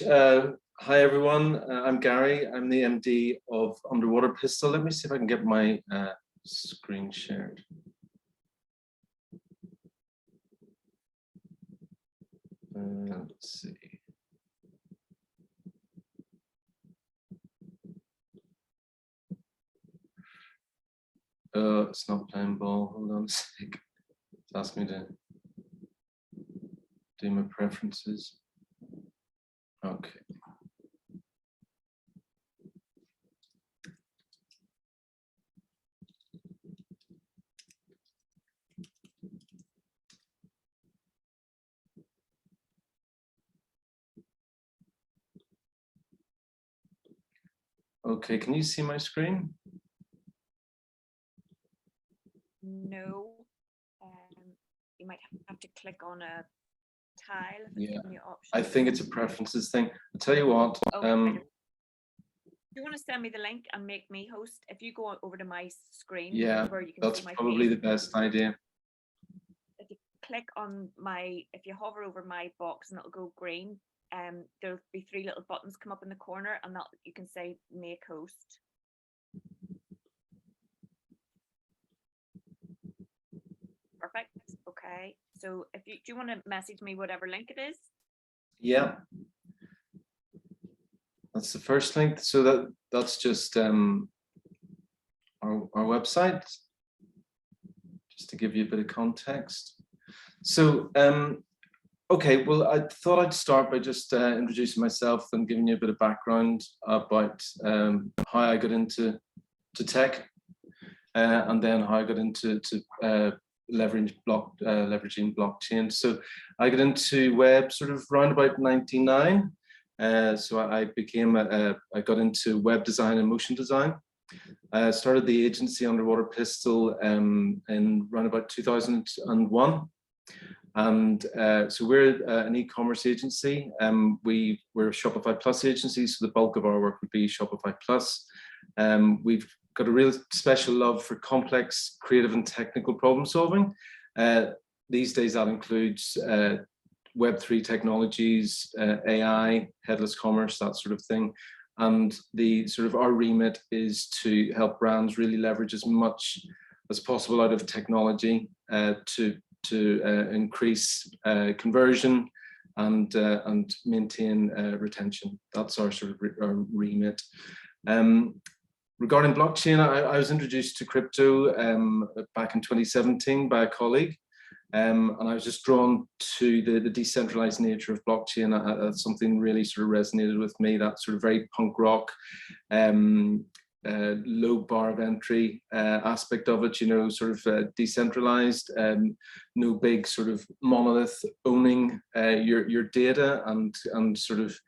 Hi everyone, I'm Gary. I'm the MD of Underwaterpistol. Let me see if I can get my screen shared. Let's see. It's not playing ball. Hold on a sec. It's asked me to do my preferences. Okay. Okay, can you see my screen? No. You might have to click on a tile. Yeah, I think it's a preferences thing. I'll tell you what. Okay. Do you want to send me the link and make me host? If you go over to my screen, yeah, where you can that's see my probably face, the best idea. if you click on if you hover over my box and it'll go green, there'll be 3 little buttons come up in the corner, and that you can say make host. Perfect. Okay. So do you want to message me whatever link it is? Yeah. That's the first link. So that's just our website, just to give you a bit of context. So okay, well, I thought I'd start by just introducing myself and giving you a bit of background about how I got into tech, and then how I got into leveraging blockchain. So I got into web sort of around about 99. So I got into web design and motion design. I started the agency Underwaterpistol in around about 2001. And so we're an e-commerce agency. We're a Shopify Plus agency, so the bulk of our work would be Shopify Plus. We've got a real special love for complex, creative and technical problem solving. These days that includes Web3 technologies, AI, headless commerce, that sort of thing. And our remit is to help brands really leverage as much as possible out of technology to increase conversion and maintain retention. That's our sort of our remit. Regarding blockchain, I was introduced to crypto back in 2017 by a colleague, and I was just drawn to the decentralized nature of blockchain. That's something really sort of resonated with me, that sort of very punk rock, low bar of entry aspect of it, you know, sort of decentralized, no big sort of monolith owning your data and sort of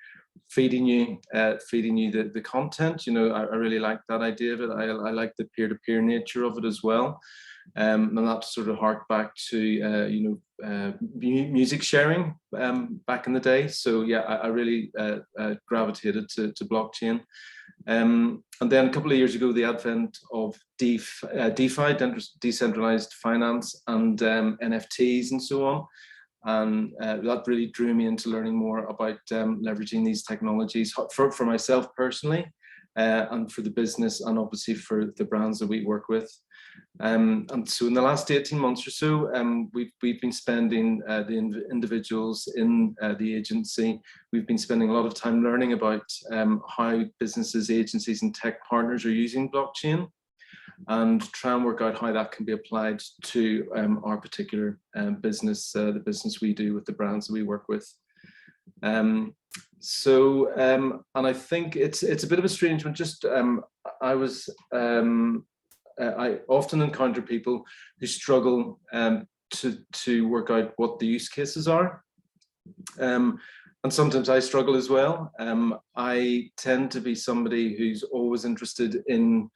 feeding you the content. You know, I really like that idea of it. I like the peer-to-peer nature of it as well. And that sort of harked back to music sharing back in the day. So yeah, I really gravitated to blockchain. And then a couple of years ago, the advent of DeFi, decentralized finance, and NFTs and so on. And that really drew me into learning more about leveraging these technologies for myself personally, and for the business, and obviously for the brands that we work with. And so in the last 18 months or so, we've been spending, the individuals in the agency, we've been spending a lot of time learning about how businesses, agencies and tech partners are using blockchain, and try and work out how that can be applied to our particular business, the business we do with the brands that we work with. And I think it's a bit of a strange one. Just I often encounter people who struggle to work out what the use cases are. And sometimes I struggle as well. I tend to be somebody who's always interested in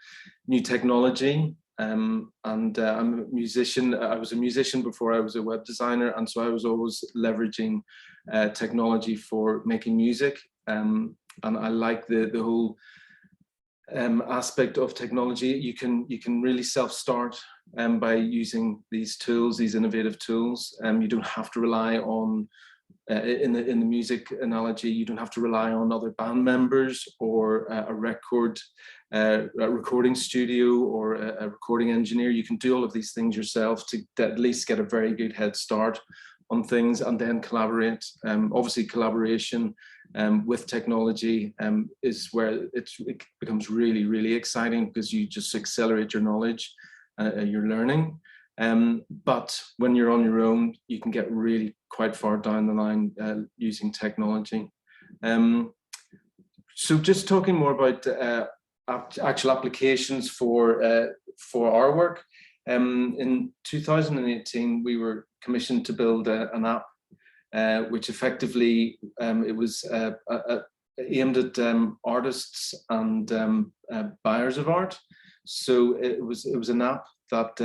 new technology. I'm a musician. I was a musician before I was a web designer, and so I was always leveraging technology for making music. And I like the whole aspect of technology. You can really self-start by using these tools, these innovative tools. You don't have to rely on in the music analogy, you don't have to rely on other band members or a recording studio or a recording engineer. You can do all of these things yourself to at least get a very good head start on things, and then collaborate. Obviously, collaboration with technology is where it becomes really, really exciting, because you just accelerate your knowledge, your learning. But when you're on your own, you can get really quite far down the line using technology. So just talking more about actual applications for our work. In 2018, we were commissioned to build an app, which effectively it was aimed at artists and buyers of art. So it was an app that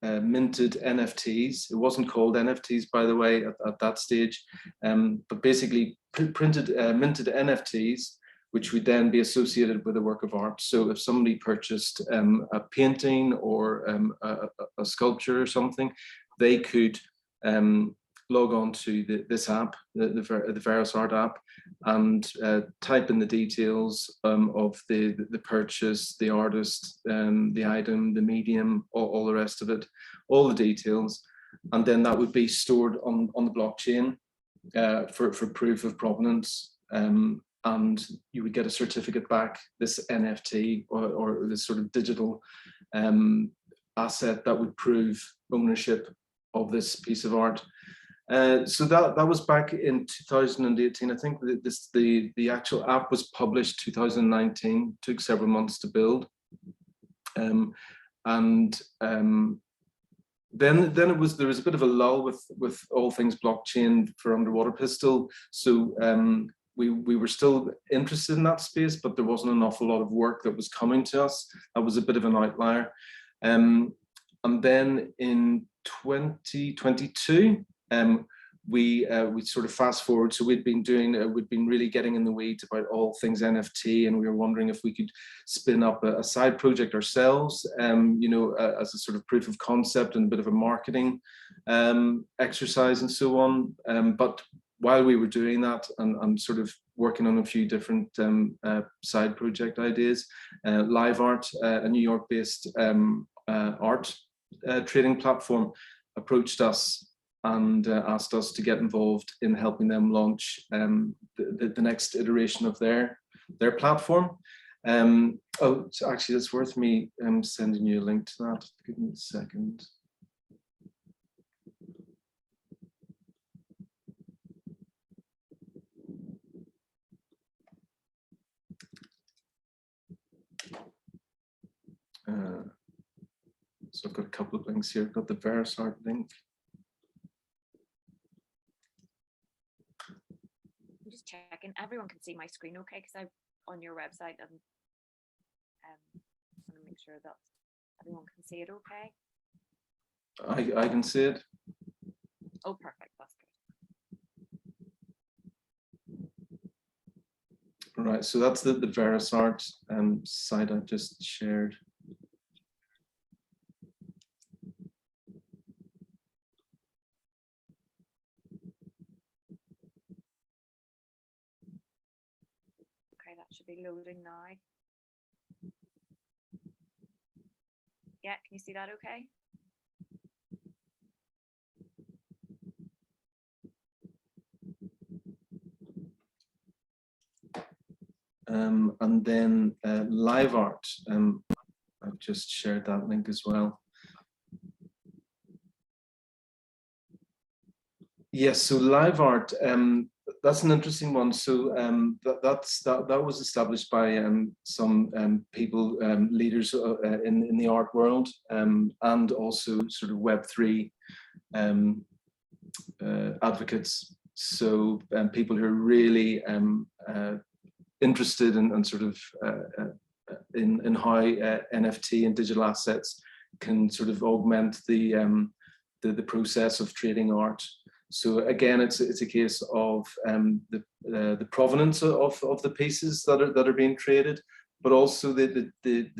minted NFTs. It wasn't called NFTs, by the way, at that stage, but basically minted NFTs, which would then be associated with a work of art. So if somebody purchased a painting or a sculpture or something, they could log on to this app, the Veros Art app, and type in the details of the purchase, the artist, the item, the medium, all the rest of it, all the details, and then that would be stored on the blockchain for proof of provenance. And you would get a certificate back, this NFT or this sort of digital asset that would prove ownership of this piece of art. So that was back in 2018. I think the actual app was published 2019. Took several months to build, and then there was a bit of a lull with all things blockchain for Underwaterpistol. So we were still interested in that space, but there wasn't an awful lot of work that was coming to us. That was a bit of an outlier. And then in 2022, we sort of fast forward. So we'd been really getting in the weeds about all things NFT, and we were wondering if we could spin up a side project ourselves, as a sort of proof of concept and a bit of a marketing exercise and so on. But while we were doing that and sort of working on a few different side project ideas, Live Art, a New York-based art trading platform, approached us and asked us to get involved in helping them launch the next iteration of their platform. So actually, it's worth me sending you a link to that. Give me a second. So I've got a couple of links here. I've got the Veros Art link. I'm just checking. Everyone can see my screen, okay? Because I'm on your website, and I want to make sure that everyone can see it, okay? I can see it. Oh, perfect. That's good. Right. So that's the Veros Art site I just shared. That should be loading now. Yeah, can you see that okay? And then Live Art, I've just shared that link as well. Yes, so Live Art, that's an interesting one. So that was established by some people, leaders in the art world, and also sort of Web3 advocates. So people who are really interested in sort of in how NFT and digital assets can sort of augment the process of trading art. So again, it's a case of the provenance of the pieces that are being traded, but also the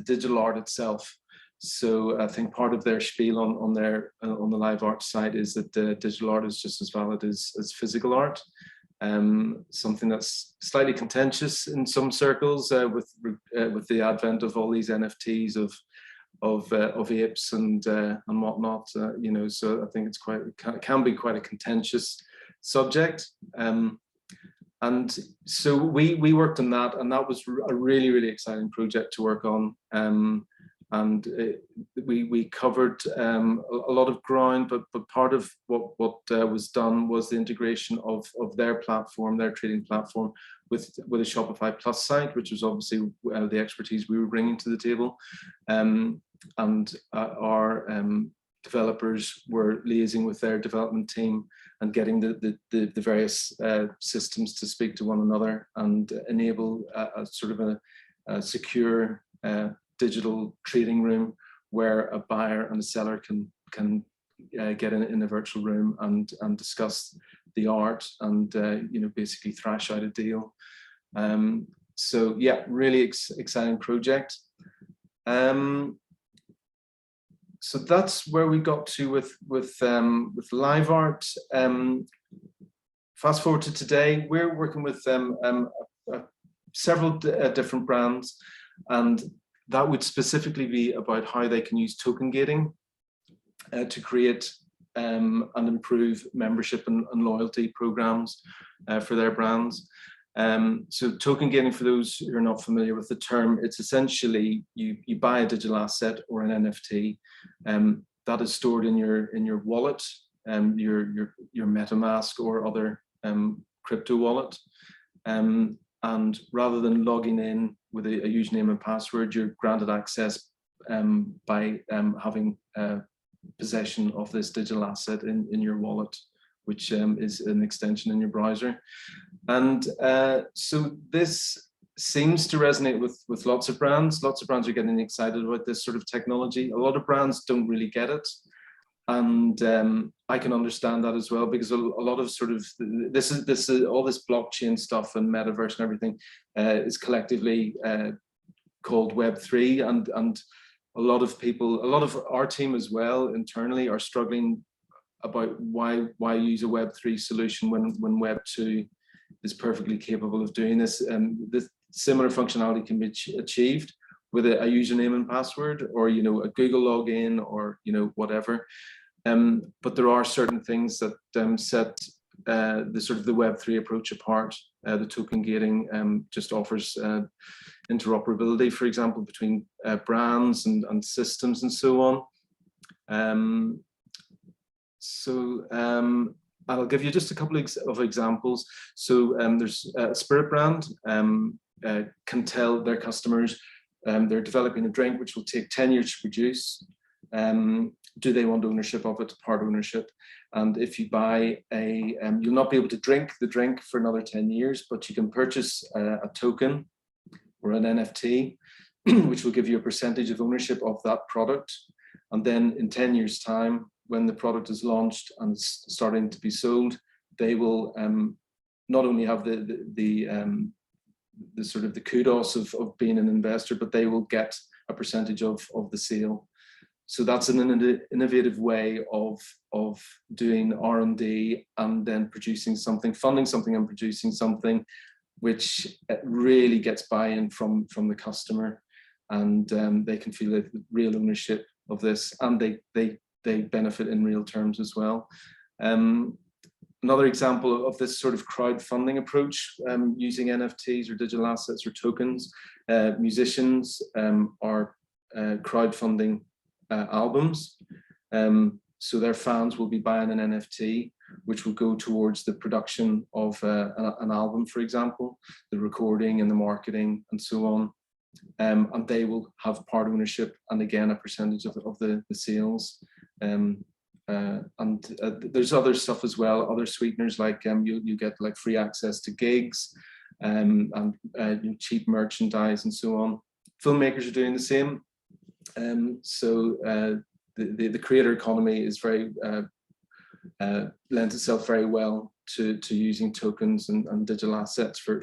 digital art itself. So I think part of their spiel on the live art side is that digital art is just as valid as physical art. Something that's slightly contentious in some circles with the advent of all these NFTs of apes and whatnot. You know, so I think it can be quite a contentious subject. And so we worked on that, and that was a really exciting project to work on. And we covered a lot of ground, but part of what was done was the integration of their platform, their trading platform, with a Shopify Plus site, which was obviously the expertise we were bringing to the table. And our developers were liaising with their development team and getting the various systems to speak to one another and enable a sort of a secure digital trading room where a buyer and a seller can get in a virtual room and discuss the art and you know, basically thrash out a deal. So yeah, really exciting project. So that's where we got to with live art. Fast forward to today, we're working with several different brands, and that would specifically be about how they can use token gating to create and improve membership and loyalty programs for their brands. So token gating, for those who are not familiar with the term, it's essentially you buy a digital asset or an NFT that is stored in your wallet, your MetaMask or other crypto wallet. And rather than logging in with a username and password, you're granted access by having possession of this digital asset in your wallet, which is an extension in your browser. And so this seems to resonate with lots of brands. Lots of brands are getting excited about this sort of technology. A lot of brands don't really get it. And I can understand that as well, because a lot of sort of this is all this blockchain stuff and metaverse and everything is collectively called Web3, and a lot of people, a lot of our team as well internally, are struggling about why use a Web3 solution when Web2 is perfectly capable of doing this. This similar functionality can be achieved with a username and password, or you know, a Google login, or you know, whatever. But there are certain things that set the sort of the Web3 approach apart. The token gating just offers interoperability, for example, between brands and systems and so on. I'll give you just a couple of examples. So there's a spirit brand can tell their customers they're developing a drink which will take 10 years to produce. Do they want ownership of it, part ownership? And if you buy you'll not be able to drink the drink for another 10 years, but you can purchase a token or an NFT, which will give you a percentage of ownership of that product. And then in 10 years' time, when the product is launched and it's starting to be sold, they will not only have the sort of the kudos of being an investor, but they will get a percentage of the sale. So that's an innovative way of doing R&D and then producing something, funding something and producing something which really gets buy-in from the customer, and they can feel the real ownership of this, and they benefit in real terms as well. Another example of this sort of crowdfunding approach using NFTs or digital assets or tokens, musicians are crowdfunding albums. So their fans will be buying an NFT, which will go towards the production of an album, for example, the recording and the marketing and so on. And they will have part ownership and again a percentage of the sales. And there's other stuff as well, other sweeteners, like you get like free access to gigs and cheap merchandise and so on. Filmmakers are doing the same. So the creator economy is very lends itself very well to using tokens and digital assets for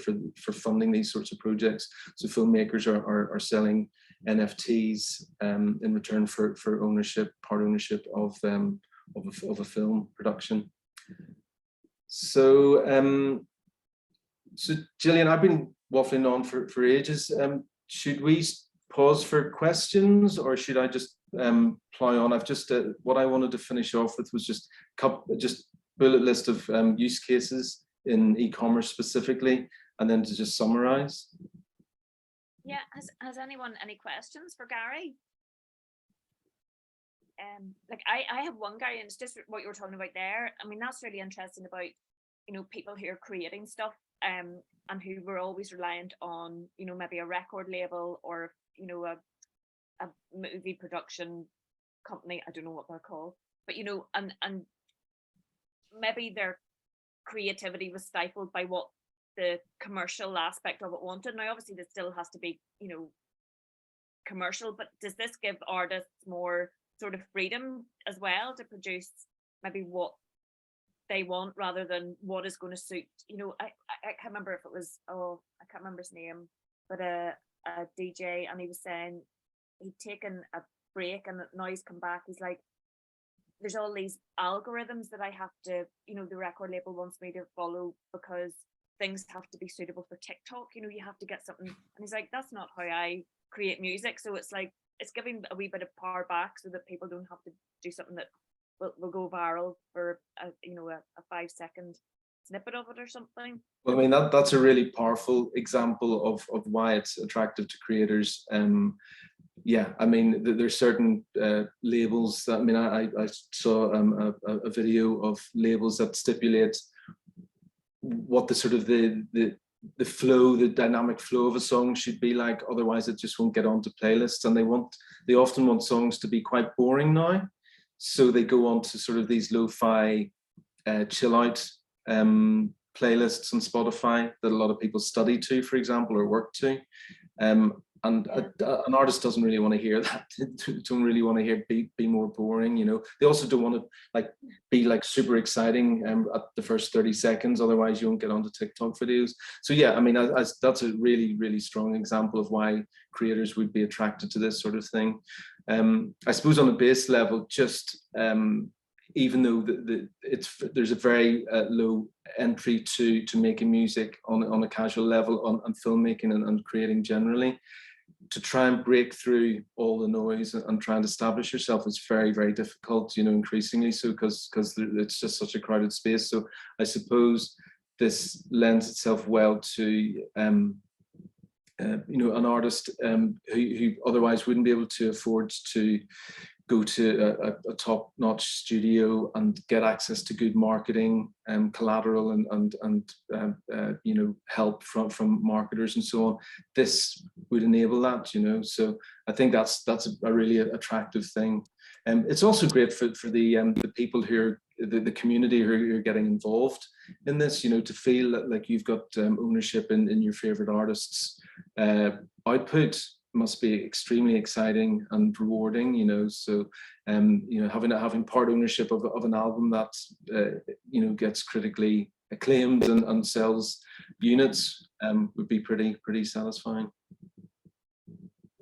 funding these sorts of projects. So filmmakers are selling NFTs in return for ownership, part ownership of a film production. So, so Jillian, I've been waffling on for ages. Should we pause for questions, or should I just plow on? I've just what I wanted to finish off with was just bullet list of use cases in e-commerce specifically, and then to just summarize. Yeah, has anyone any questions for Gary? Like I have one, Gary, and it's just what you were talking about there. I mean, that's really interesting about, you know, people who are creating stuff and who were always reliant on, you know, maybe a record label or, you know, a movie production company. I don't know what they're called, but, you know, and maybe their creativity was stifled by what the commercial aspect of it wanted. Now, obviously, this still has to be, you know, commercial, but does this give artists more sort of freedom as well to produce maybe what they want rather than what is going to suit? You know, I can't remember if it was, I can't remember his name, but a DJ, and he was saying he'd taken a break and now he's come back. He's like, there's all these algorithms that I have to, you know, the record label wants me to follow because things have to be suitable for TikTok. You know, you have to get something. And he's like, that's not how I create music. So it's like, it's giving a wee bit of power back so that people don't have to do something that will go viral for a 5-second snippet of it or something. Well, I mean, that's a really powerful example of why it's attractive to creators. Yeah, I mean, there's certain labels that, I mean, I saw a video of labels that stipulate what the sort of the flow, the dynamic flow of a song should be like, otherwise it just won't get onto playlists. And they often want songs to be quite boring now, so they go on to sort of these lo-fi chill out playlists on Spotify that a lot of people study to, for example, or work to. And an artist doesn't really want to hear that. Don't really want to hear be more boring, you know. They also don't want to like be like super exciting at the first 30 seconds, otherwise you won't get onto TikTok videos. So yeah, I mean, that's a really, really strong example of why creators would be attracted to this sort of thing. I suppose on a base level, just even though there's a very low entry to making music on a casual level, on filmmaking and creating generally, to try and break through all the noise and try and establish yourself is very, very difficult, you know, increasingly so, because it's just such a crowded space. So I suppose this lends itself well to you know, an artist who otherwise wouldn't be able to afford to go to a top-notch studio and get access to good marketing collateral and you know, help from marketers and so on. This would enable that, you know. So I think that's a really attractive thing. It's also great for the people who are the community who are getting involved in this, you know, to feel like you've got ownership in your favorite artists' output. Must be extremely exciting and rewarding, you know. So you know, having part ownership of an album that you know, gets critically acclaimed and sells units would be pretty satisfying.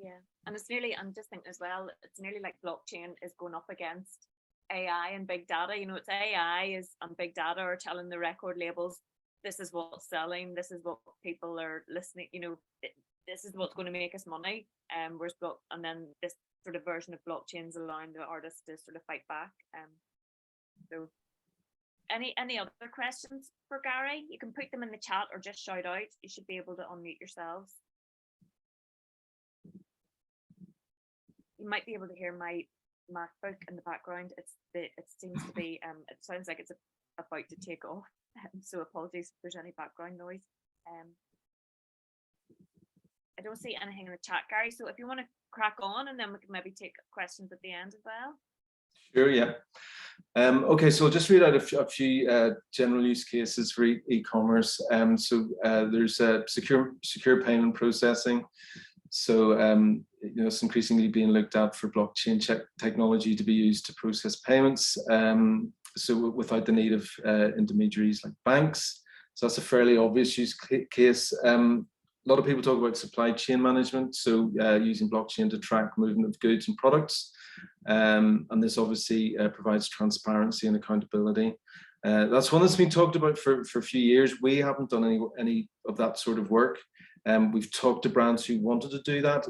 Yeah, and it's nearly, I'm just thinking as well, it's nearly like blockchain is going up against AI and big data. You know, it's AI and big data are telling the record labels, this is what's selling, this is what people are listening, you know, this is what's going to make us money. And then this sort of version of blockchains allowing the artists to sort of fight back. So any other questions for Gary? You can put them in the chat or just shout out. You should be able to unmute yourselves. You might be able to hear my MacBook in the background. It seems to be it sounds like it's about to take off. So apologies if there's any background noise. I don't see anything in the chat, Gary. So if you want to crack on, and then we can maybe take questions at the end as well. Sure, yeah. Okay, so I'll just read out a few general use cases for e-commerce. So there's secure payment processing. So you know, it's increasingly being looked at for blockchain technology to be used to process payments. So without the need of intermediaries like banks. So that's a fairly obvious use case. lot of people talk about supply chain management, so using blockchain to track movement of goods and products. And this obviously provides transparency and accountability. That's one that's been talked about for a few years. We haven't done any of that sort of work. We've talked to brands who wanted to do that,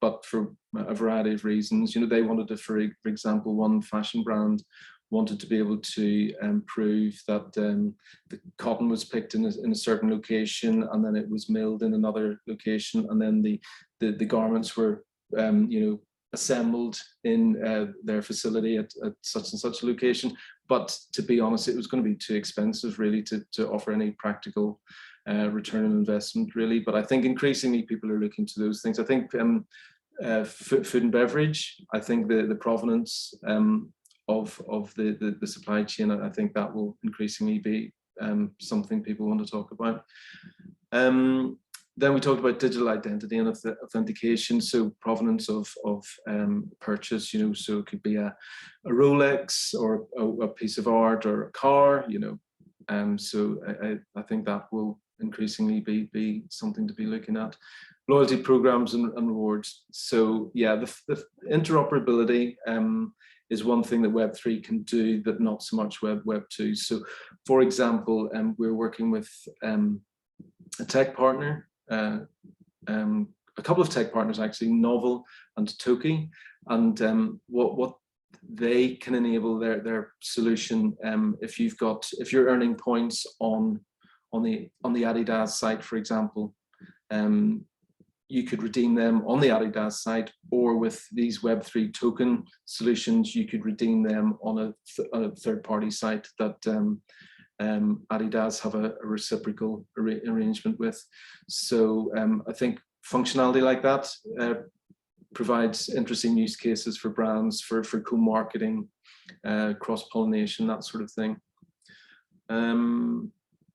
but for a variety of reasons, they wanted to, for example, one fashion brand wanted to be able to prove that the cotton was picked in a certain location, and then it was milled in another location, and then the garments were assembled in their facility at such and such a location. But to be honest, it was going to be too expensive really to offer any practical return on investment really. But I think increasingly people are looking to those things. I think food and beverage, I think the provenance of the supply chain, I think that will increasingly be something people want to talk about. Then we talked about digital identity and authentication, so provenance of purchase, so it could be a Rolex or a piece of art or a car, so I think that will increasingly be something to be looking at. Loyalty programs and rewards. So yeah, the interoperability is one thing that Web3 can do, but not so much Web2. So for example, we're working with a tech partner, a couple of tech partners actually, Novel and Toki, and what they can enable their solution, if you're earning points on the Adidas site, for example, you could redeem them on the Adidas site, or with these Web3 token solutions, you could redeem them on a third-party site that Adidas have a reciprocal arrangement with. So I think functionality like that provides interesting use cases for brands, for co-marketing, cross-pollination, that sort of thing.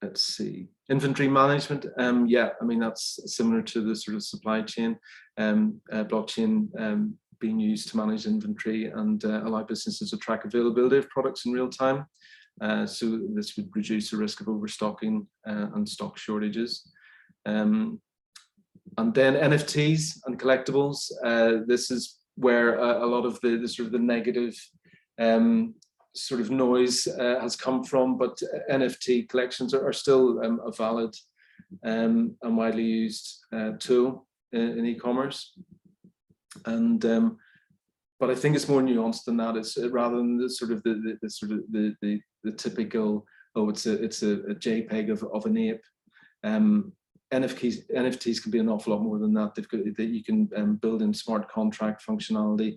Let's see, inventory management. Yeah, I mean, that's similar to the sort of supply chain, blockchain being used to manage inventory and allow businesses to track availability of products in real time. So this would reduce the risk of overstocking and stock shortages. And then NFTs and collectibles. This is where a lot of the sort of the negative sort of noise has come from, but NFT collections are still a valid and widely used tool in e-commerce. And but I think it's more nuanced than that. It's rather than the sort of the typical, oh, it's a JPEG of an ape. NFTs can be an awful lot more than that. You can build in smart contract functionality,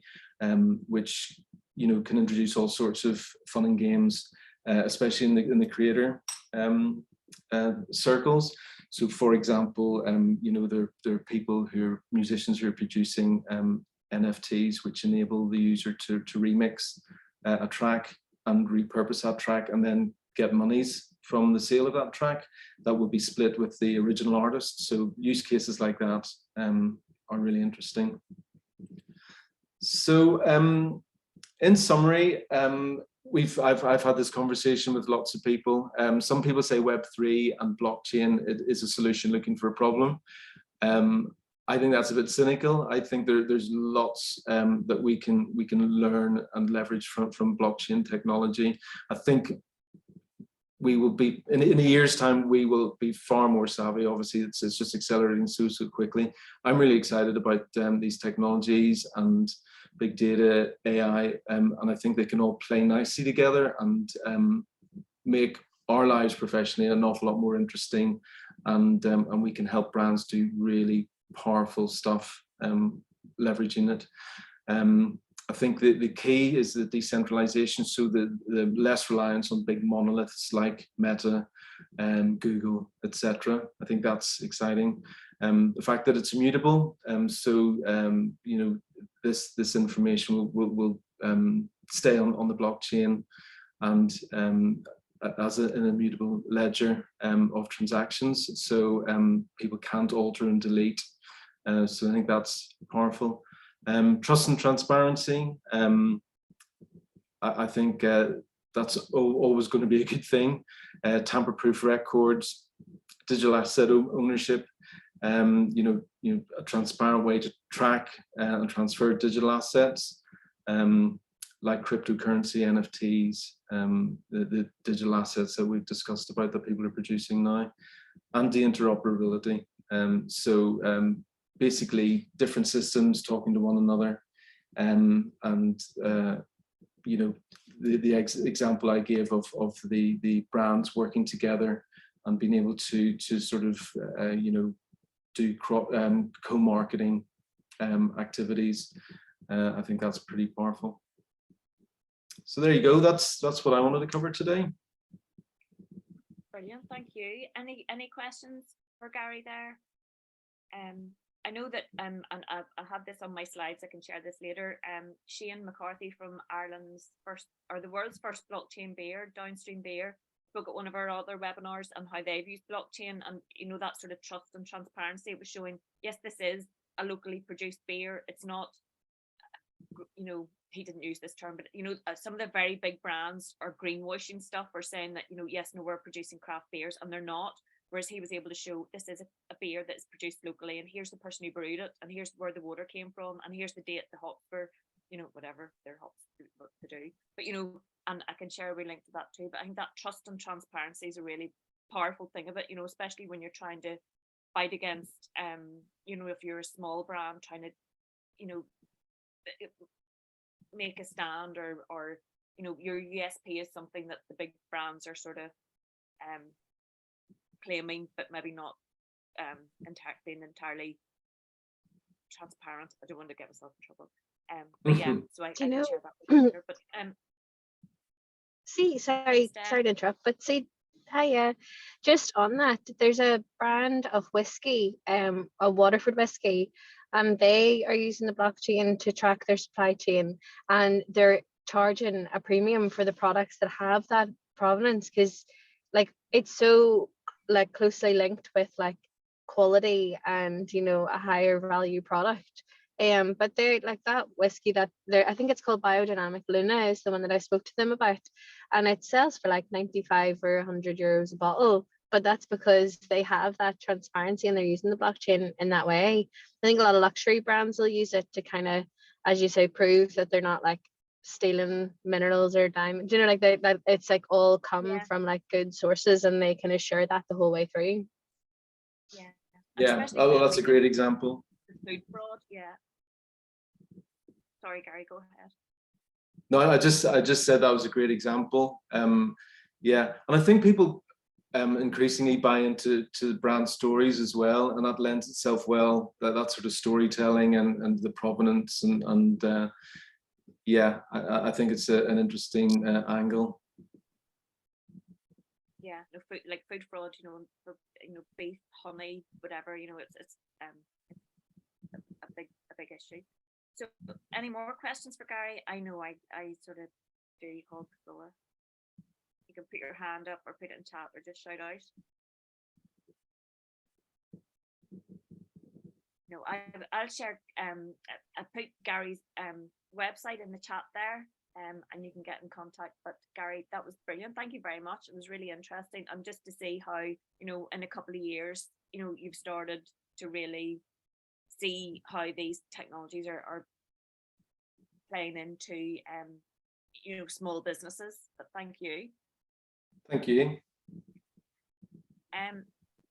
which can introduce all sorts of fun and games, especially in the creator circles. So, for example, there are people musicians who are producing NFTs, which enable the user to remix a track and repurpose that track, and then get monies from the sale of that track that will be split with the original artist. So use cases like that are really interesting. So in summary, I've had this conversation with lots of people. Some people say Web3 and blockchain is a solution looking for a problem. I think that's a bit cynical. I think there's lots that we can learn and leverage from blockchain technology. I think we will be in a year's time, we will be far more savvy. Obviously, it's just accelerating so quickly. I'm really excited about these technologies and big data, AI, and I think they can all play nicely together and make our lives professionally an awful lot more interesting, and we can help brands do really powerful stuff leveraging it. I think the key is the decentralization, so the less reliance on big monoliths like Meta, Google, etc. I think that's exciting. The fact that it's immutable, so this information will stay on the blockchain and as an immutable ledger of transactions, so people can't alter and delete. So I think that's powerful. Trust and transparency. I think that's always going to be a good thing. Tamper-proof records, digital asset ownership. a transparent way to track and transfer digital assets, like cryptocurrency, NFTs, the digital assets that we've discussed about that people are producing now, and the interoperability. Basically different systems talking to one another, the example I gave of the brands working together and being able to sort of do co-marketing activities. I think that's pretty powerful. So there you go. That's what I wanted to cover today. Brilliant, thank you. Any questions for Gary there? I know that, and I'll have this on my slides, I can share this later. Shane McCarthy from the world's first blockchain beer, Downstream Beer, spoke at one of our other webinars on how they've used blockchain, and that sort of trust and transparency. It was showing, yes, this is a locally produced beer. It's not, he didn't use this term, but some of the very big brands are greenwashing stuff, or saying that, yes, no, we're producing craft beers, and they're not. Whereas he was able to show this is a beer that is produced locally, and here's the person who brewed it, and here's where the water came from, and here's the date, the hop for, whatever their hops to do. But, and I can share a wee link to that too. But I think that trust and transparency is a really powerful thing of it, especially when you're trying to fight against, if you're a small brand trying to, make a stand, or your USP is something that the big brands are sort of, claiming, but maybe not being entirely transparent. I don't want to get myself in trouble. But yeah, so I can share that with you later. But sorry to interrupt, but just on that, there's a brand of whiskey, a Waterford whiskey, and they are using the blockchain to track their supply chain, and they're charging a premium for the products that have that provenance, because it's so closely linked with quality and a higher value product. But they're that whiskey that I think it's called Biodynamic Luna is the one that I spoke to them about, and it sells for 95 or 100 euros a bottle. But that's because they have that transparency and they're using the blockchain in that way. I think a lot of luxury brands will use it to kind of, as you say, prove that they're not stealing minerals or diamonds, that it's all come from good sources, and they can assure that the whole way through. Yeah. Oh, that's a great example. Food fraud. Yeah. Sorry, Gary, go ahead. No, I just said that was a great example. Yeah, and I think people increasingly buy into brand stories as well, and that lends itself well, that sort of storytelling and the provenance and yeah, I think it's an interesting angle. Yeah, food fraud, beef, honey, whatever, it's a big issue. So, any more questions for Gary? I know I sort of do hold the floor. You can put your hand up or put it in chat or just shout out. No, I'll share. I put Gary's website in the chat there, and you can get in contact. But Gary, that was brilliant. Thank you very much. It was really interesting, and just to see how in a couple of years, you've started to really see how these technologies are playing into small businesses. But thank you. Thank you.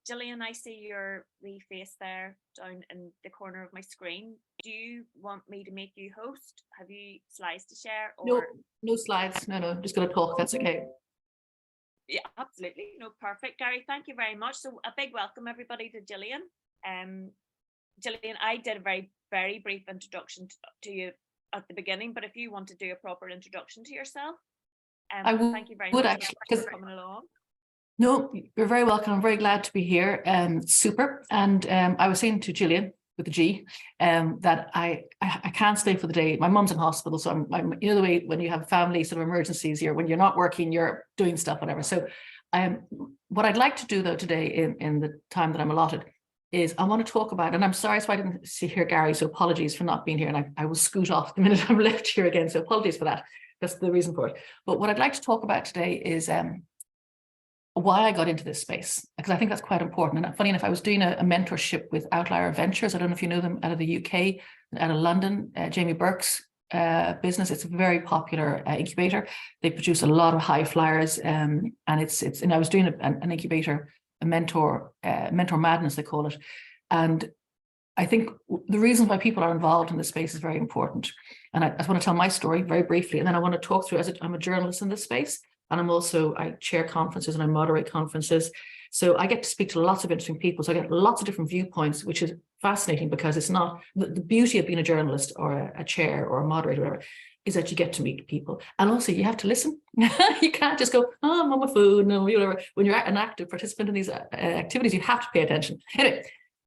Jillian, I see your wee face there down in the corner of my screen. Do you want me to make you host? Have you slides to share? Or... No slides. No, just going to talk. That's okay. Yeah, absolutely. No, perfect. Gary, thank you very much. So a big welcome, everybody, to Jillian. Jillian, I did a very, very brief introduction to you at the beginning, but if you want to do a proper introduction to yourself, thank you very much for coming along. No, you're very welcome. I'm very glad to be here. Super. And I was saying to Jillian with the G that I can't stay for the day. My mum's in hospital, so I'm the way when you have family sort of emergencies here, when you're not working, you're doing stuff, whatever. So what I'd like to do though today in the time that I'm allotted is I want to talk about, and I'm sorry if I didn't see here Gary, so apologies for not being here, and I will scoot off the minute I'm left here again, so apologies for that. That's the reason for it. But what I'd like to talk about today is why I got into this space, because I think that's quite important. And funny enough, I was doing a mentorship with Outlier Ventures. I don't know if you know them, out of the UK, out of London, Jamie Burke's business. It's a very popular incubator. They produce a lot of high flyers, and and I was doing an incubator, a mentor madness, they call it. And I think the reason why people are involved in this space is very important. And I just want to tell my story very briefly, and then I want to talk through, I'm a journalist in this space, and I chair conferences and I moderate conferences. So I get to speak to lots of interesting people. So I get lots of different viewpoints, which is fascinating, because it's not the beauty of being a journalist or a chair or a moderator, or whatever, is that you get to meet people. And also you have to listen. You can't just go, oh, I'm on my phone, no, whatever. When you're an active participant in these activities, you have to pay attention. Anyway,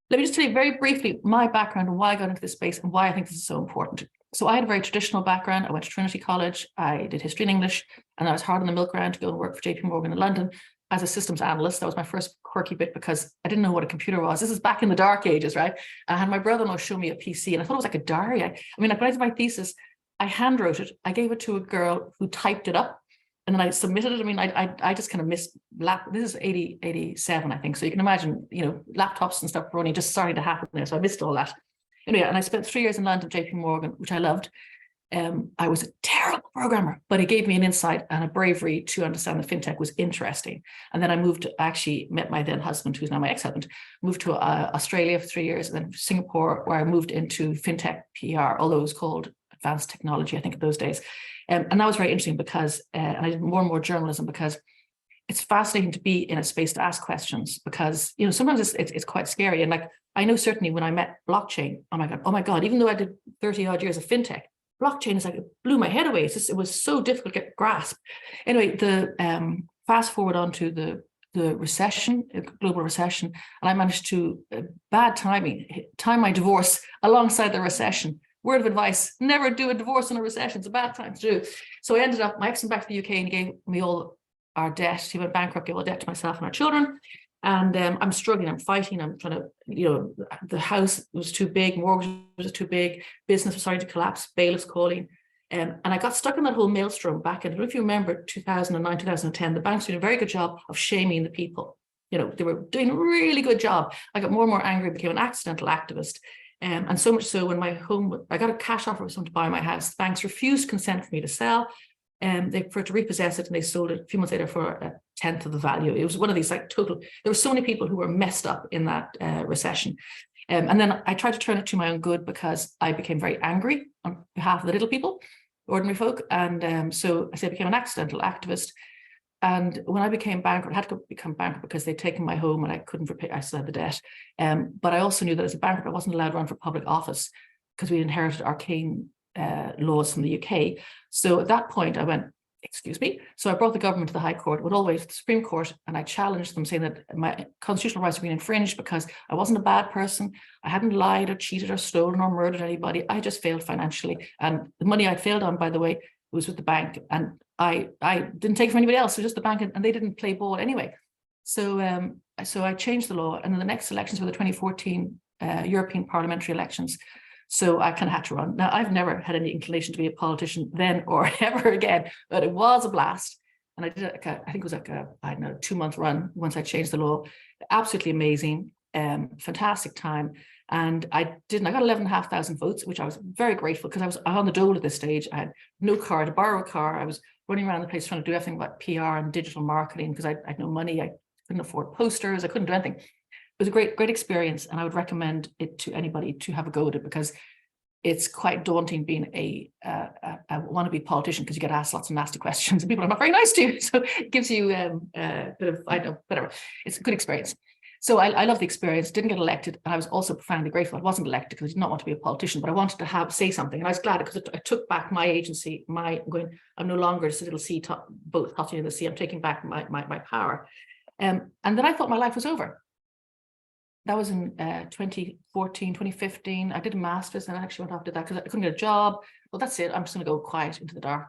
let me just tell you very briefly my background and why I got into this space and why I think this is so important. So I had a very traditional background. I went to Trinity College. I did history and English, and I was hard on the milk round to go and work for JP Morgan in London as a systems analyst. That was my first quirky bit, because I didn't know what a computer was. This is back in the dark ages, right? I had my brother-in-law show me a PC, and I thought it was like a diary. I mean, when I did my thesis, I hand wrote it. I gave it to a girl who typed it up, and then I submitted it. I mean, I just kind of missed this is 87, I think. So you can imagine, laptops and stuff were only just starting to happen there. So I missed all that. Anyway, and I spent 3 years in London, JP Morgan, which I loved. I was a terrible programmer, but it gave me an insight and a bravery to understand that fintech was interesting. And then I actually met my then husband, who's now my ex-husband, moved to Australia for 3 years, and then Singapore, where I moved into fintech PR, although it was called advanced technology, I think, in those days. And that was very interesting, because and I did more and more journalism, because it's fascinating to be in a space to ask questions, because sometimes it's quite scary. And like, I know certainly when I met blockchain, oh my god, even though I did 30 odd years of fintech, blockchain is like, it blew my head away. It was so difficult to get grasp. Anyway, the fast forward on to the recession, global recession, and I managed to bad time my divorce alongside the recession. Word of advice: never do a divorce in a recession. It's a bad time to do. So I ended up, my ex went back to the UK and he gave me all our debt. He went bankrupt, gave all debt to myself and our children. And I'm struggling, I'm fighting, I'm trying to, the house was too big, mortgage was too big, business was starting to collapse, bailiffs calling. And I got stuck in that whole maelstrom back in, I don't know if you remember, 2009, 2010, the banks were doing a very good job of shaming the people. They were doing a really good job. I got more and more angry, became an accidental activist. And so much so, when I got a cash offer for someone to buy my house, the banks refused consent for me to sell. For to repossess it, and they sold it a few months later for a tenth of the value. It was one of these there were so many people who were messed up in that recession. And then I tried to turn it to my own good, because I became very angry on behalf of the little people, ordinary folk. And so I became an accidental activist. And when I became bankrupt, I had to become bankrupt because they'd taken my home and I couldn't repay, I still had the debt. But I also knew that as a bankrupt, I wasn't allowed to run for public office, because we inherited arcane laws from the UK. So at that point I went, excuse me. So I brought the government to the High Court, went all the way to the Supreme Court, and I challenged them, saying that my constitutional rights were being infringed because I wasn't a bad person. I hadn't lied or cheated or stolen or murdered anybody. I just failed financially. And the money I'd failed on, by the way, was with the bank. And I didn't take it from anybody else. It was just the bank, and they didn't play ball anyway. So I changed the law. And then the next elections were the 2014 European parliamentary elections. So I kind of had to run. Now, I've never had any inclination to be a politician then or ever again, but it was a blast. And I did I think it was like a 2-month run once I changed the law. Absolutely amazing, fantastic time. And I got 11,500 votes, which I was very grateful, because I was on the dole at this stage. I had no car to borrow a car. I was running around the place trying to do everything about PR and digital marketing, because I had no money. I couldn't afford posters. I couldn't do anything. It was a great experience, and I would recommend it to anybody to have a go at it, because it's quite daunting being a wannabe politician, because you get asked lots of nasty questions and people are not very nice to you. So it gives you a bit of, whatever. It's a good experience. So I love the experience. Didn't get elected, and I was also profoundly grateful I wasn't elected, because I did not want to be a politician, but I wanted to say something, and I was glad, because I took back my agency. I'm no longer just a little sea, boat tossing in the sea. I'm taking back my power. And then I thought my life was over. That was in 2014, 2015. I did a master's, and I actually went off to that because I couldn't get a job. Well, that's it. I'm just going to go quiet into the dark.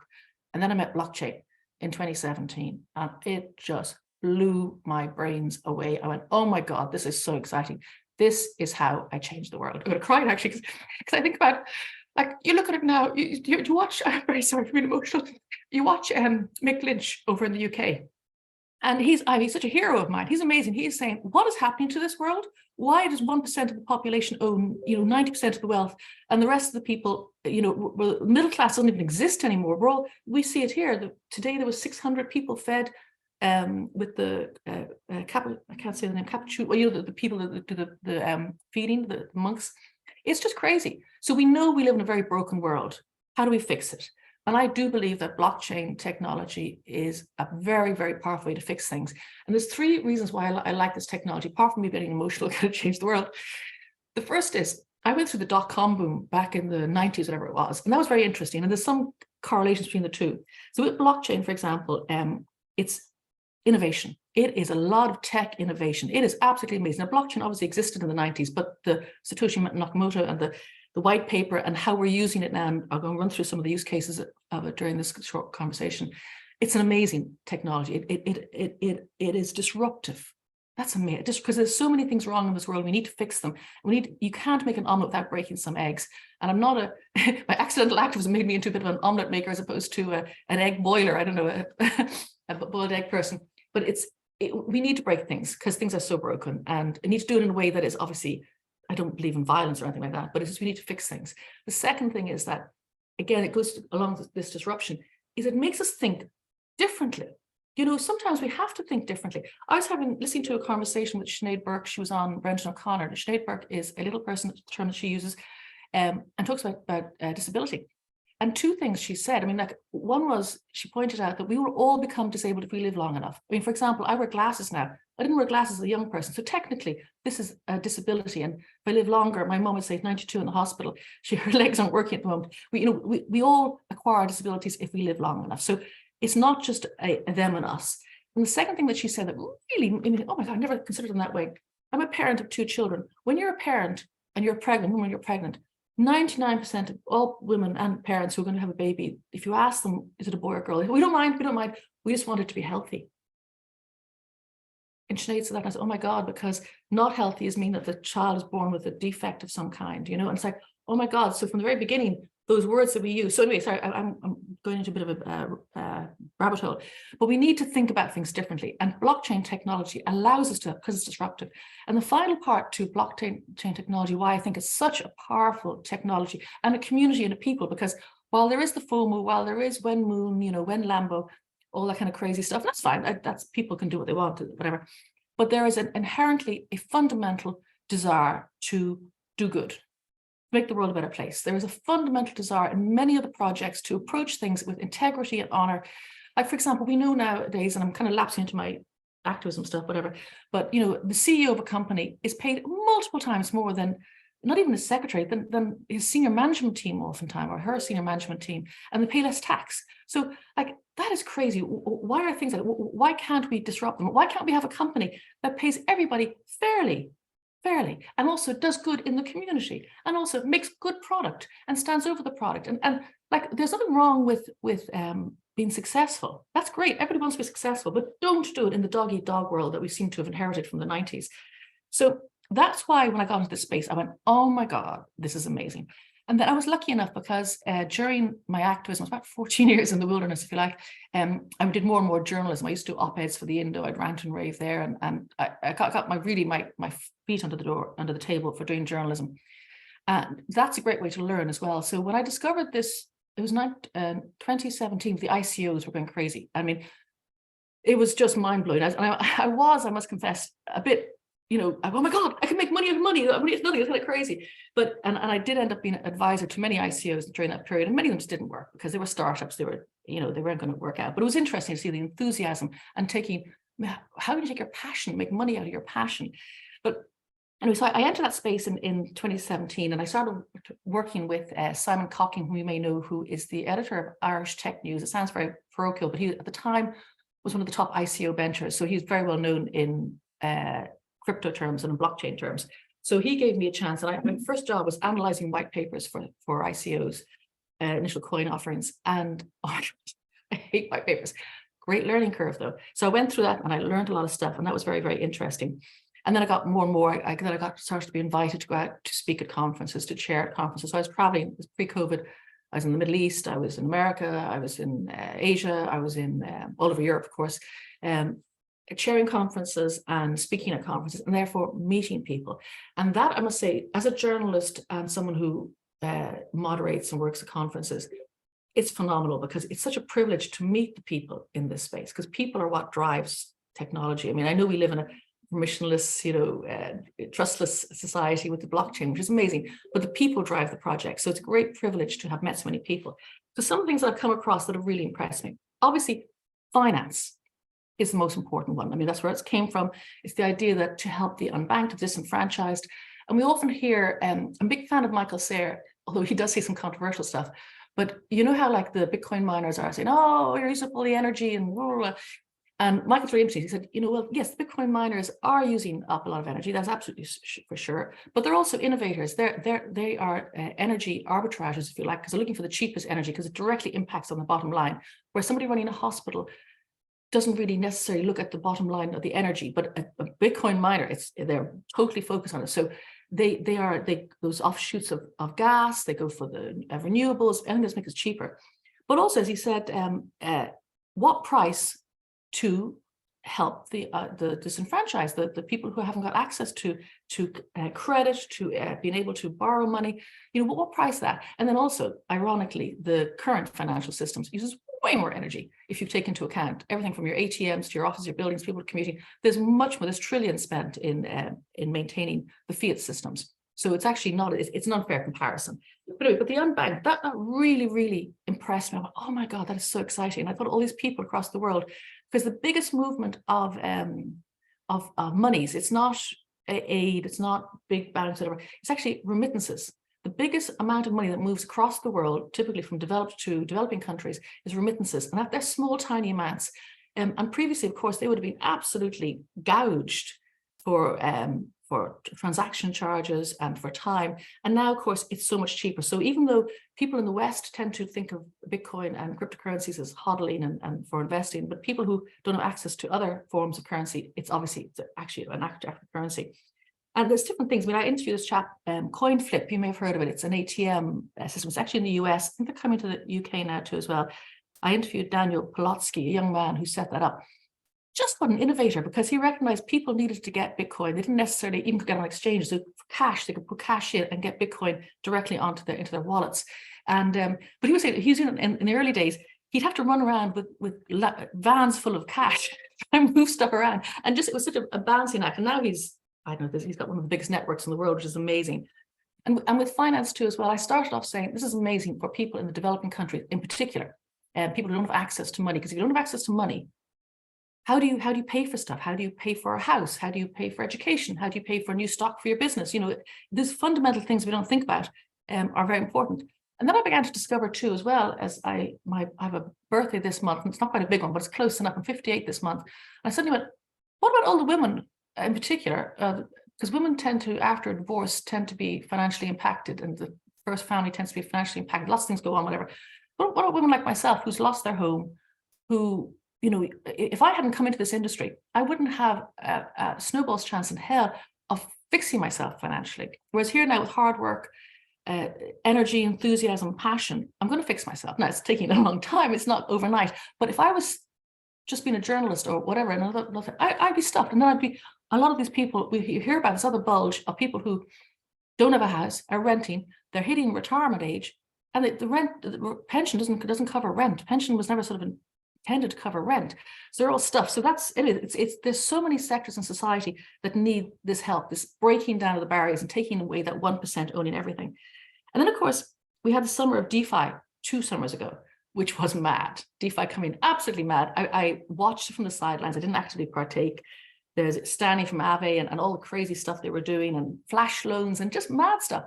And then I met blockchain in 2017, and it just blew my brains away. I went, oh my God, this is so exciting. This is how I changed the world. I'm going to cry actually, because I think about, like, you look at it now, you watch, I'm very sorry for being emotional. You watch Mick Lynch over in the UK. And he's such a hero of mine. He's amazing. He's saying, what is happening to this world? Why does 1% of the population own, 90% of the wealth, and the rest of the people, well, middle class doesn't even exist anymore. We see it here. Today there was 600 people fed with the I can't say the name, cappuccino. Well, the people that do the feeding, the monks. It's just crazy. So we know we live in a very broken world. How do we fix it? And I do believe that blockchain technology is a very, very powerful way to fix things. And there's 3 reasons why I like this technology, apart from me getting emotional, going to change the world. The first is, I went through the dot-com boom back in the 90s, whatever it was, and that was very interesting. And there's some correlations between the two. So with blockchain, for example, it's innovation. It is a lot of tech innovation. It is absolutely amazing. Now, blockchain obviously existed in the 90s, but the Satoshi Nakamoto and the white paper and how we're using it now, and I'm going to run through some of the use cases of it during this short conversation. It's an amazing technology. It is disruptive. That's amazing. Just because there's so many things wrong in this world, we need to fix them. You can't make an omelet without breaking some eggs. And I'm not my accidental activism made me into a bit of an omelet maker as opposed to an egg boiler. I don't know, a boiled egg person. But we need to break things because things are so broken, and we need to do it in a way that is obviously, I don't believe in violence or anything like that, but it's just we need to fix things. The second thing is that, again, it goes along with this disruption, is it makes us think differently. Sometimes we have to think differently. I was listening to a conversation with Sinead Burke. She was on Brendan O'Connor. Sinead Burke is a little person, the term that she uses, and talks about disability. And 2 things she said, one was, she pointed out that we will all become disabled if we live long enough. For example, I wear glasses now. I didn't wear glasses as a young person. So technically, this is a disability. And if I live longer, my mom would say 92 in the hospital. Her legs aren't working at the moment. We all acquire disabilities if we live long enough. So it's not just a them and us. And the second thing that she said that really, oh my God, I never considered it in that way. I'm a parent of 2 children. When you're a parent and you're pregnant, 99% of all women and parents who are going to have a baby, if you ask them, is it a boy or girl? We don't mind. We just want it to be healthy. And Sinead said that, and I said, oh my God, because not healthy is mean that the child is born with a defect of some kind, and it's like, oh my God. So from the very beginning, those words that we use. So anyway, sorry, I'm going into a bit of a rabbit hole, but we need to think about things differently. And blockchain technology allows us to, because it's disruptive. And the final part to blockchain technology, why I think it's such a powerful technology and a community and a people, because while there is the FOMO, while there is when Moon, when Lambo, all that kind of crazy stuff, that's fine. That's people can do what they want, whatever. But there is inherently a fundamental desire to do good, make the world a better place. There is a fundamental desire in many of the projects to approach things with integrity and honor. Like, for example, we know nowadays, and I'm kind of lapsing into my activism stuff, whatever, but the CEO of a company is paid multiple times more than, not even the secretary, than his senior management team oftentimes, or her senior management team, and they pay less tax. So like, that is crazy. Why are things like, why can't we disrupt them? Why can't we have a company that pays everybody fairly, and also does good in the community, and also makes good product and stands over the product? And like, there's nothing wrong with being successful. That's great. Everybody wants to be successful, but don't do it in the dog-eat-dog world that we seem to have inherited from the 90s. So that's why when I got into this space, I went, oh my God, this is amazing. And then I was lucky enough because during my activism, it was about 14 years in the wilderness, if you like, I did more and more journalism. I used to do op-eds for the Indo. I'd rant and rave there, and I got my feet under the table for doing journalism. And that's a great way to learn as well. So when I discovered this, it was 2017, the ICOs were going crazy. It was just mind-blowing. I must confess, a bit, oh my God, I can make money out of money. It's nothing, it's kind of crazy. But, and I did end up being an advisor to many ICOs during that period, and many of them just didn't work because they were startups. They were, they weren't going to work out. But it was interesting to see the enthusiasm and how do you take your passion, make money out of your passion? But anyway, so I entered that space in 2017, and I started working with Simon Cocking, who you may know, who is the editor of Irish Tech News. It sounds very parochial, but he at the time was one of the top ICO benchers. So he's very well known in crypto terms and in blockchain terms. So he gave me a chance, and my first job was analyzing white papers for ICOs, initial coin offerings. And I hate white papers. Great learning curve though. So I went through that and I learned a lot of stuff, and that was very, very interesting. And then I got more and more, started to be invited to go out to speak at conferences, to chair at conferences. So I was traveling, it was pre-COVID. I was in the Middle East, I was in America, I was in Asia, I was in all over Europe, of course. chairing conferences and speaking at conferences, and therefore meeting people. And that, I must say, as a journalist and someone who moderates and works at conferences, it's phenomenal, because it's such a privilege to meet the people in this space, because people are what drives technology. I mean, I know we live in a permissionless, trustless society with the blockchain, which is amazing, but the people drive the project. So it's a great privilege to have met so many people. So some things that I've come across that have really impressed me. Obviously, finance is the most important one. I mean, that's where it came from. It's the idea that to help the unbanked, the disenfranchised. And we often hear, I'm a big fan of Michael Sayer, although he does say some controversial stuff, but you know how like the Bitcoin miners are saying, oh, you're using up all the energy and blah, blah, blah. And Michael's very interesting. He said, well, yes, the Bitcoin miners are using up a lot of energy. That's absolutely for sure. But they're also innovators. They are energy arbitragers, if you like, because they're looking for the cheapest energy, because it directly impacts on the bottom line. Where somebody running a hospital doesn't really necessarily look at the bottom line of the energy, but a Bitcoin miner, they're totally focused on it. So they are those offshoots of gas. They go for the renewables, anything that's makes it cheaper. But also, as he said, what price to help the disenfranchised, the people who haven't got access to credit, to being able to borrow money, what price that? And then also, ironically, the current financial systems uses way more energy if you take into account everything from your ATMs to your offices, your buildings, people commuting. There's much more, there's trillions spent in maintaining the fiat systems. So it's actually not, it's an unfair comparison. But anyway, but the unbanked, that really, really impressed me. I went, oh my God, that is so exciting. And I thought all these people across the world, because the biggest movement of monies, it's not aid, it's not big banks, whatever, it's actually remittances. The biggest amount of money that moves across the world, typically from developed to developing countries, is remittances. And they're small, tiny amounts. And previously, of course, they would have been absolutely gouged for transaction charges and for time. And now, of course, it's so much cheaper. So even though people in the West tend to think of Bitcoin and cryptocurrencies as hodling and for investing, but people who don't have access to other forms of currency, it's actually an active currency. And there's different things. I mean, I interviewed this chap, Cointelegraph, you may have heard of it. It's an ATM system. It's actually in the US. I think they're coming to the UK now too as well. I interviewed Daniel Polotsky, a young man who set that up. Just what an innovator, because he recognized people needed to get Bitcoin. They didn't necessarily even get on exchanges. So for cash, they could put cash in and get Bitcoin directly into their wallets. And but he was saying, in the early days, he'd have to run around with vans full of cash and move stuff around. And just, it was such a balancing act. And now he's got one of the biggest networks in the world, which is amazing. And with finance too as well, I started off saying this is amazing for people in the developing countries in particular, and people who don't have access to money. Because if you don't have access to money, how do you pay for stuff? How do you pay for a house? How do you pay for education? How do you pay for new stock for your business? These fundamental things we don't think about are very important. And then I began to discover too, as well, as I have a birthday this month, and it's not quite a big one, but it's close enough. I'm 58 this month. I suddenly went, what about all the women in particular? Because women tend to, after a divorce, tend to be financially impacted, and the first family tends to be financially impacted. Lots of things go on, whatever. But what about women like myself who's lost their home, who, if I hadn't come into this industry, I wouldn't have a snowball's chance in hell of fixing myself financially. Whereas here now with hard work, energy, enthusiasm, passion, I'm going to fix myself. Now, it's taking a long time. It's not overnight. But if I was just being a journalist or whatever, I'd be stuck. And then I'd be, a lot of these people, we hear about this other bulge of people who don't have a house, are renting, they're hitting retirement age, and the pension doesn't cover rent. Pension was never sort of intended to cover rent. So they're all stuff. So that's, anyway, there's so many sectors in society that need this help, this breaking down of the barriers and taking away that 1% owning everything. And then, of course, we had the summer of DeFi 2 summers ago, which was mad. DeFi coming absolutely mad. I watched it from the sidelines. I didn't actively partake. There's Stanley from Aave and all the crazy stuff they were doing, and flash loans and just mad stuff.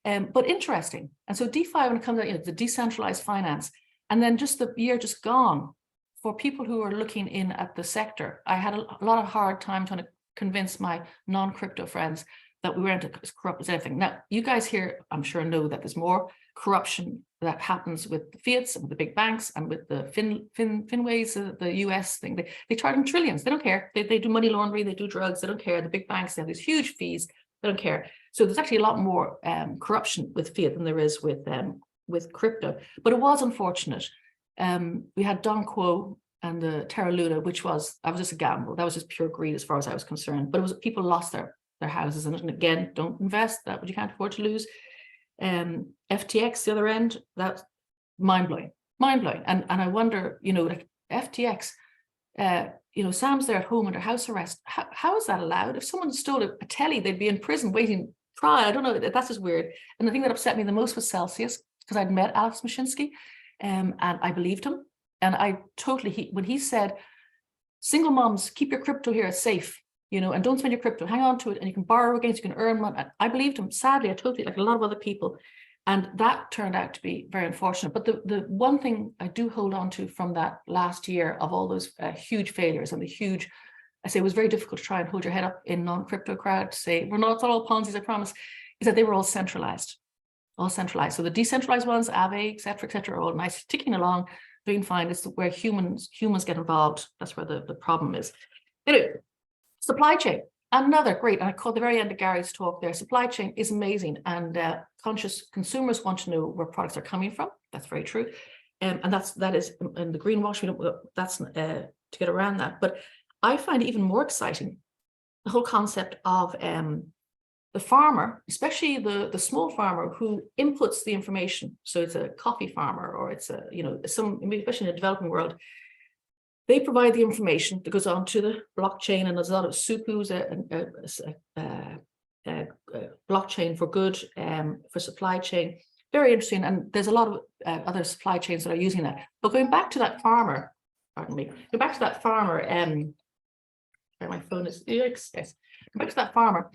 But interesting. And so DeFi, when it comes out, the decentralized finance, and then just the year just gone for people who are looking in at the sector. I had a lot of hard time trying to convince my non-crypto friends that we weren't as corrupt as anything. Now, you guys here, I'm sure, know that there's more corruption that happens with the fiats and with the big banks and with the Finways, the US thing. They charge them trillions. They don't care. They do money laundering. They do drugs. They don't care. The big banks, they have these huge fees. They don't care. So there's actually a lot more corruption with fiat than there is with crypto. But it was unfortunate. We had Don Quo and the Terra Luna, which was, that was just a gamble. That was just pure greed as far as I was concerned. But it was, people lost their houses in it. And again, don't invest that, but you can't afford to lose. FTX, the other end, that's mind-blowing. And I wonder, you know, like FTX, you know, Sam's there at home under house arrest. How is that allowed? If someone stole a telly, they'd be in prison waiting trial. I don't know, that's just weird. And the thing that upset me the most was Celsius, because I'd met Alex Mashinsky, and I believed him. And I totally, when he said, single moms, keep your crypto here, it's safe, you know, and don't spend your crypto, hang on to it, and you can borrow against, you can earn money. I believed him. Sadly, I totally, like a lot of other people. And that turned out to be very unfortunate. But the one thing I do hold on to from that last year of all those huge failures and the huge, I say it was very difficult to try and hold your head up in non-crypto crowd to say, we're not, it's not all Ponzi's, I promise, is that they were all centralized. So the decentralized ones, Aave, et cetera, are all nice, ticking along, doing fine. It's where humans get involved. That's where the problem is. Anyway, supply chain. Another great, and I caught the very end of Gary's talk there, supply chain is amazing, and conscious consumers want to know where products are coming from. That's very true. And that is in the greenwashing, that's to get around that. But I find it even more exciting, the whole concept of the farmer, especially the small farmer who inputs the information. So it's a coffee farmer, or it's a, you know, especially in the developing world, they provide the information that goes on to the blockchain, and there's a lot of Suku's blockchain for good, for supply chain. Very interesting, and there's a lot of other supply chains that are using that. But going back to that farmer, pardon me, go back to that farmer, where my phone is, yes. Go back to that farmer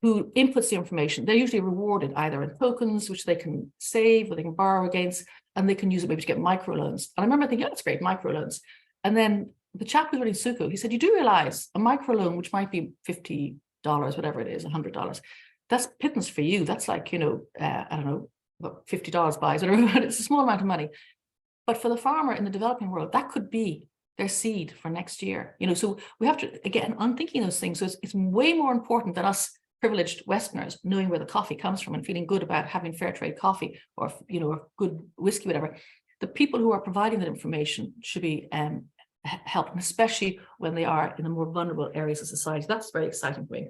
who inputs the information. They're usually rewarded either in tokens, which they can save or they can borrow against, and they can use it maybe to get microloans. And I remember thinking, oh, that's great, microloans. And then the chap who's running Suku, he said, you do realize a microloan, which might be $50, whatever it is, $100, that's pittance for you. That's like, you know, I don't know, what $50 buys, whatever, but it's a small amount of money. But for the farmer in the developing world, that could be their seed for next year. You know, so we have to, again, unthinking those things. So it's way more important than us privileged Westerners knowing where the coffee comes from and feeling good about having fair trade coffee, or, you know, or good whiskey, whatever. The people who are providing that information should be helped, especially when they are in the more vulnerable areas of society. That's very exciting for me.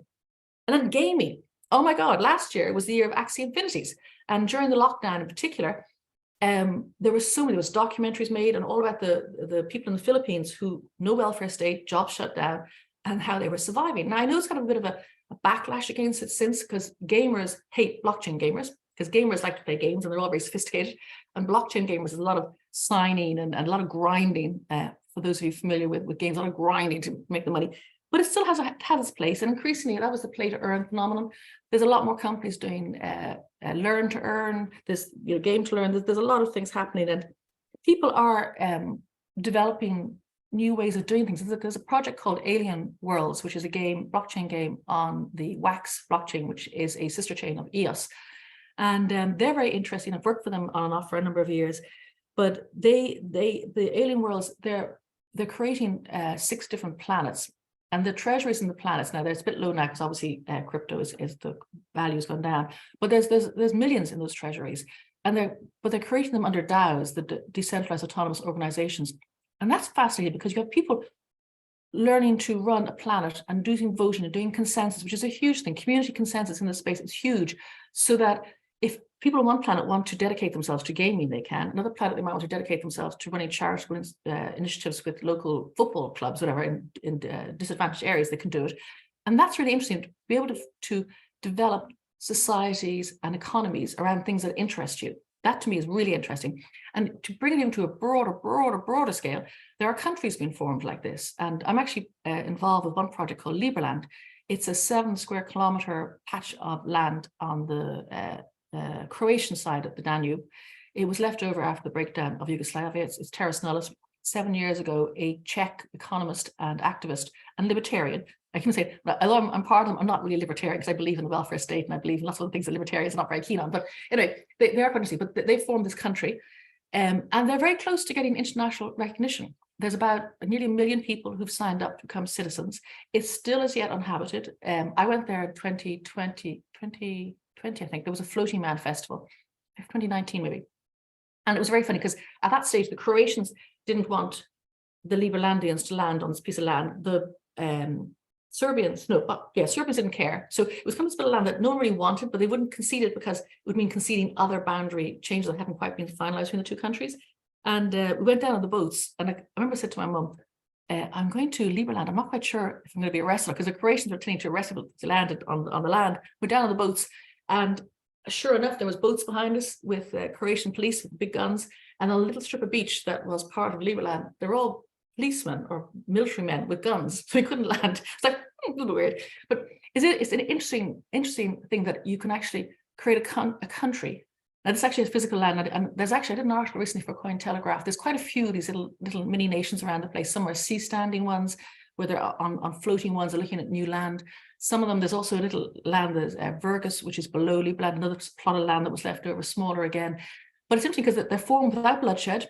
And then gaming. Oh my God, last year was the year of Axie Infinities. And during the lockdown in particular, there was documentaries made and all about the people in the Philippines who no welfare state, jobs shut down, and how they were surviving. Now I know it's got a bit of a backlash against it since, because gamers hate blockchain gamers, because gamers like to play games and they're all very sophisticated, and blockchain gamers is a lot of signing and a lot of grinding. For those of you familiar with games, a lot of grinding to make the money, but it still has its place. And increasingly, that was the play to earn phenomenon. There's a lot more companies doing learn to earn, this, you know, game to learn. There's a lot of things happening, and people are developing new ways of doing things. There's a project called Alien Worlds, which is a blockchain game on the Wax blockchain, which is a sister chain of EOS. And they're very interesting. I've worked for them on and off for a number of years, but the Alien Worlds, they're creating 6 different planets, and the treasuries in the planets, now it's a bit low now because obviously crypto is the value's gone down, but there's millions in those treasuries, and they're creating them under DAOs, the decentralized autonomous organizations. And that's fascinating because you have people learning to run a planet and doing voting and doing consensus, which is a huge thing. Community consensus in this space is huge, so that if people on one planet want to dedicate themselves to gaming, they can. Another planet, they might want to dedicate themselves to running charitable initiatives with local football clubs, whatever, in disadvantaged areas, they can do it. And that's really interesting, to be able to develop societies and economies around things that interest you. That to me is really interesting. And to bring it into a broader scale, there are countries being formed like this. And I'm actually involved with one project called Liberland. It's a 7 square kilometer patch of land on the Croatian side of the Danube. It was left over after the breakdown of Yugoslavia. It's terrace nullis. 7 years ago, a Czech economist and activist and libertarian, I can say, although I'm part of them, I'm not really libertarian because I believe in the welfare state and I believe in lots of the things that libertarians are not very keen on. But anyway, they are quite interesting, but they formed this country, and they're very close to getting international recognition. There's about nearly 1 million people who've signed up to become citizens. It's still as yet uninhabited. I went there in 2020, I think. There was a Floating Man Festival, 2019 maybe. And it was very funny because at that stage, the Croatians didn't want the Liberlandians to land on this piece of land. The Serbians didn't care. So it was kind of this bit of land that no one really wanted, but they wouldn't concede it because it would mean conceding other boundary changes that hadn't quite been finalized between the two countries. And we went down on the boats, and I remember I said to my mum, I'm going to Liberland. I'm not quite sure if I'm going to be arrested, because the Croatians were tending to arrest people to landed on the land. We're down on the boats, and sure enough, there was boats behind us with Croatian police with big guns, and a little strip of beach that was part of Liberland. They're all policemen or military men with guns, so we couldn't land. It's like a little weird, but it's an interesting thing that you can actually create a country. And it's actually a physical land. And there's actually, I did an article recently for Cointelegraph. There's quite a few of these little mini nations around the place. Some are sea-standing ones, where they're on floating ones, are looking at new land. Some of them, there's also a little land, there's Vergus, which is below Liberland, another plot of land that was left over, smaller again. But it's interesting because they're formed without bloodshed.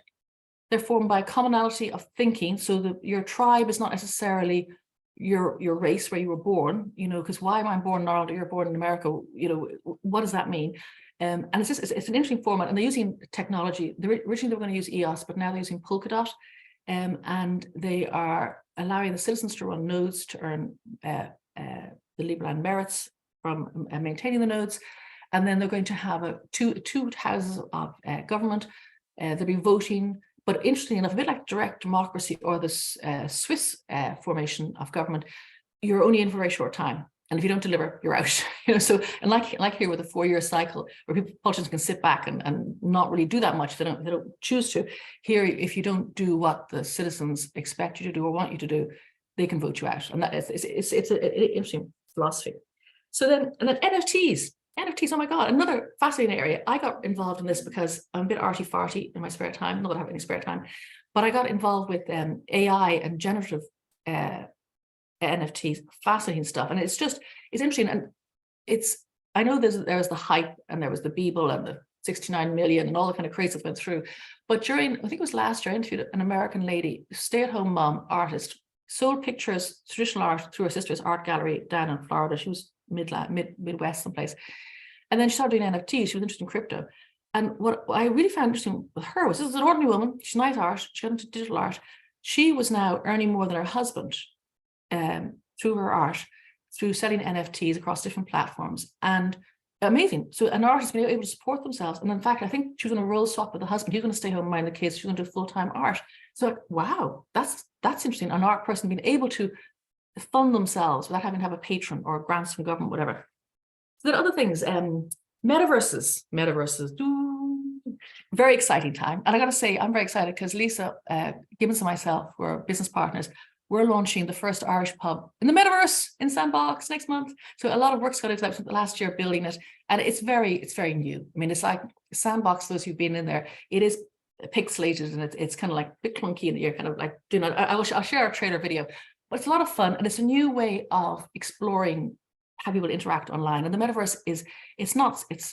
They're formed by a commonality of thinking. So your tribe is not necessarily your race where you were born, because why am I born in Ireland or you're born in America? What does that mean? And it's an interesting format, and they're using technology. Originally they were going to use EOS, but now they're using Polkadot, and they are allowing the citizens to run nodes to earn the Liberland merits from maintaining the nodes. And then they're going to have two houses of government. They'll be voting, but interestingly enough, a bit like direct democracy or this Swiss formation of government, you're only in for a very short time. And if you don't deliver, you're out. So, and like here with a 4-year cycle where politicians can sit back and not really do that much, they don't choose to. Here, if you don't do what the citizens expect you to do or want you to do, they can vote you out. And that is it's an interesting philosophy. So then NFTs, oh my God, another fascinating area. I got involved in this because I'm a bit arty-farty in my spare time, not that I have any spare time, but I got involved with AI and generative NFTs, fascinating stuff. And it's interesting. And I know there was the hype, and there was the Beeble and the 69 million and all the kind of craze that went through. But I think it was last year, I interviewed an American lady, stay-at-home mom, artist, sold pictures, traditional art, through her sister's art gallery down in Florida. She was Midwest someplace. And then she started doing NFTs. She was interested in crypto. And what I really found interesting with her was, this is an ordinary woman. She's nice art. She got into digital art. She was now earning more than her husband through her art, through selling NFTs across different platforms. And amazing. So an artist being able to support themselves. And in fact, I think she was going to roll swap with the husband. He's going to stay home and mind the kids. She's going to do full-time art. So wow, that's interesting. An art person being able to fund themselves without having to have a patron or grants from government, whatever. So there are other things, metaverses, very exciting time. And I got to say, I'm very excited because Lisa Gibbons and myself, we're business partners. We're launching the first Irish pub in the metaverse in Sandbox next month. So a lot of work's got into that last year building it, and it's very new. I mean, it's like Sandbox. Those who've been in there, it is pixelated and it's kind of like a bit clunky, and you're kind of like doing it. I'll share a trailer video, but it's a lot of fun, and it's a new way of exploring how people interact online. And the metaverse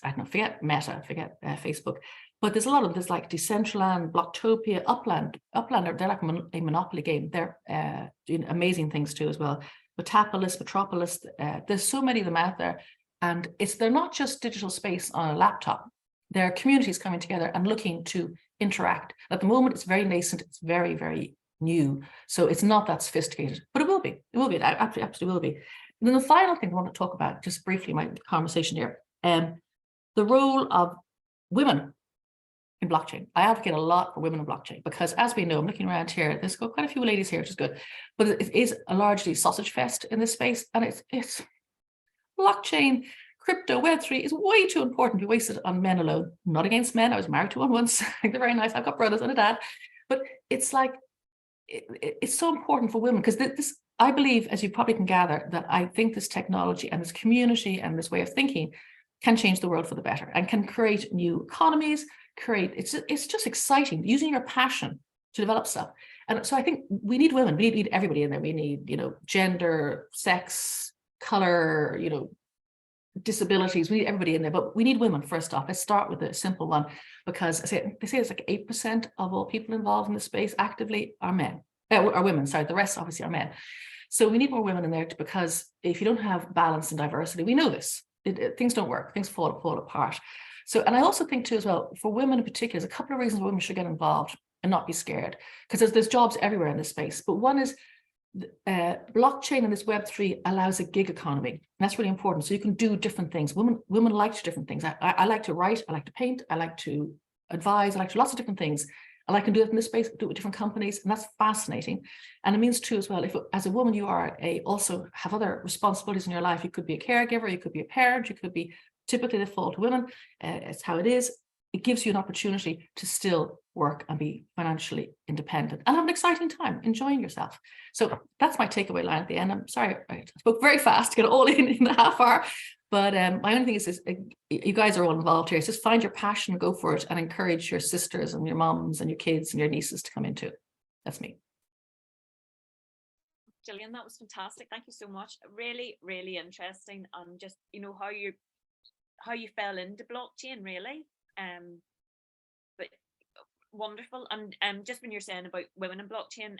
I don't know, forget Meta, forget Facebook. But there's a lot of there's like Decentraland, Blocktopia, Upland. They're like a Monopoly game. They're doing amazing things too as well. Metapolis, Metropolis. There's so many of them out there, and they're not just digital space on a laptop. They're communities coming together and looking to interact. At the moment, it's very nascent. It's very, very new. So it's not that sophisticated, but it will be. It will be. It absolutely will be. And then the final thing I want to talk about, just briefly, my conversation here, the role of women in blockchain. I advocate a lot for women in blockchain because, as we know, I'm looking around here, there's got quite a few ladies here, which is good, but it is a largely sausage fest in this space, and it's blockchain, crypto, Web3 is way too important to be wasted on men alone. Not against men. I was married to one once. I think they're very nice. I've got brothers and a dad, but it's like it's so important for women because this. I believe, as you probably can gather, that I think this technology and this community and this way of thinking can change the world for the better and can create new economies. It's just exciting using your passion to develop stuff. And so I think we need women. We need everybody in there. We need, gender, sex, color, disabilities. We need everybody in there, but we need women first off. Let's start with a simple one, because they say it's like 8% of all people involved in the space actively are women. Sorry, the rest obviously are men. So we need more women in there because if you don't have balance and diversity, we know this. Things don't work. Things fall apart. So, and I also think too as well, for women in particular, there's a couple of reasons why women should get involved. and not be scared, because there's jobs everywhere in this space. But one is blockchain and this Web3 allows a gig economy. And that's really important. So you can do different things. Women like to do different things. I like to write, I like to paint, I like to advise, I like to do lots of different things. And I can do it in this space, do it with different companies, and that's fascinating. And it means too as well, if as a woman you are also have other responsibilities in your life, you could be a caregiver, you could be a parent, you could be, typically they fall to women, it's how it is. It gives you an opportunity to still work and be financially independent and have an exciting time, enjoying yourself. So that's my takeaway line at the end. I'm sorry, I spoke very fast to get all in a half hour, but my only thing is you guys are all involved here. It's just find your passion, go for it, and encourage your sisters and your moms and your kids and your nieces to come into it. That's me. Jillian, that was fantastic. Thank you so much. Really, really interesting, and just how you fell into blockchain, really. But wonderful. And just when you're saying about women in blockchain,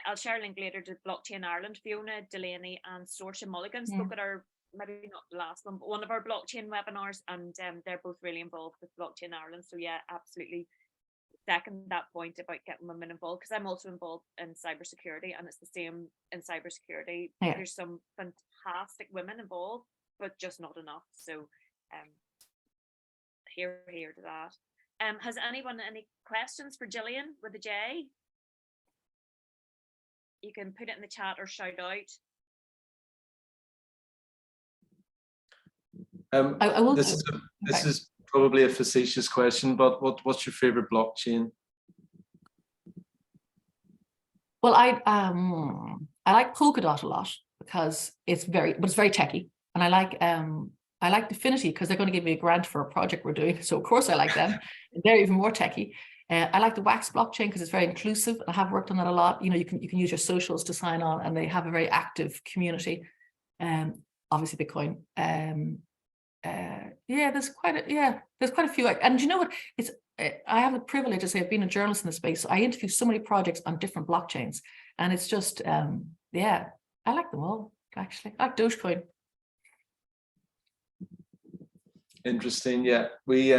I'll share a link later to Blockchain Ireland. Fiona Delaney and Saoirse Mulligan spoke at our, maybe not the last one, but one of our blockchain webinars, and they're both really involved with Blockchain Ireland. So yeah, absolutely second that point about getting women involved, because I'm also involved in cybersecurity, and it's the same in cybersecurity. Yeah. There's some fantastic women involved, but just not enough. So here to that. Has anyone any questions for Jillian with a J? You can put it in the chat or shout out. I will. This is probably a facetious question, but what's your favorite blockchain? Well, I like Polkadot a lot because it's very techy, and I like Affinity because they're going to give me a grant for a project we're doing, so of course I like them. They're even more techy. I like the Wax blockchain because it's very inclusive. I have worked on that a lot. You can use your socials to sign on, and they have a very active community. Obviously Bitcoin. There's quite a few. And you know what? I have the privilege to say I've been a journalist in the space. So I interview so many projects on different blockchains, and it's just I like them all actually. I like Dogecoin. Interesting. Yeah, we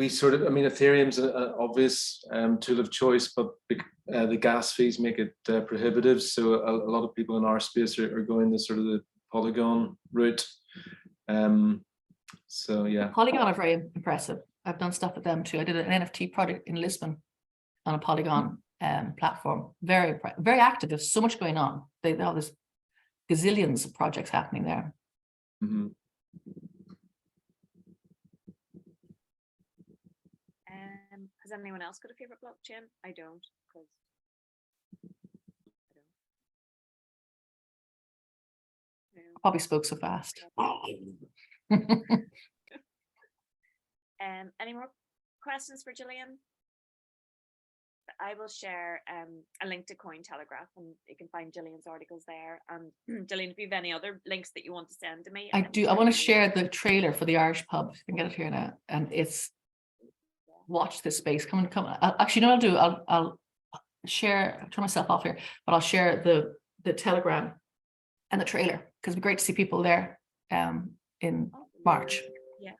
sort of, Ethereum's an obvious tool of choice, but the gas fees make it prohibitive. So a lot of people in our space are going the sort of the Polygon route. So yeah, Polygon are very impressive. I've done stuff with them too. I did an NFT project in Lisbon on a Polygon platform. Very active. There's so much going on. They have this gazillions of projects happening there. Mm-hmm. Has anyone else got a favorite blockchain? I don't, because Probably spoke so fast. Any more questions for Jillian? I will share a link to Cointelegraph, and you can find Jillian's articles there. And Jillian, if you have any other links that you want to send to me, I do. I want to share the trailer for the Irish pub. You can get it here now, and it's watch this space. Come. Actually, what I'll do, I'll share. I'll turn myself off here, but I'll share the Telegram and the trailer because it'd be great to see people there in March. Yeah.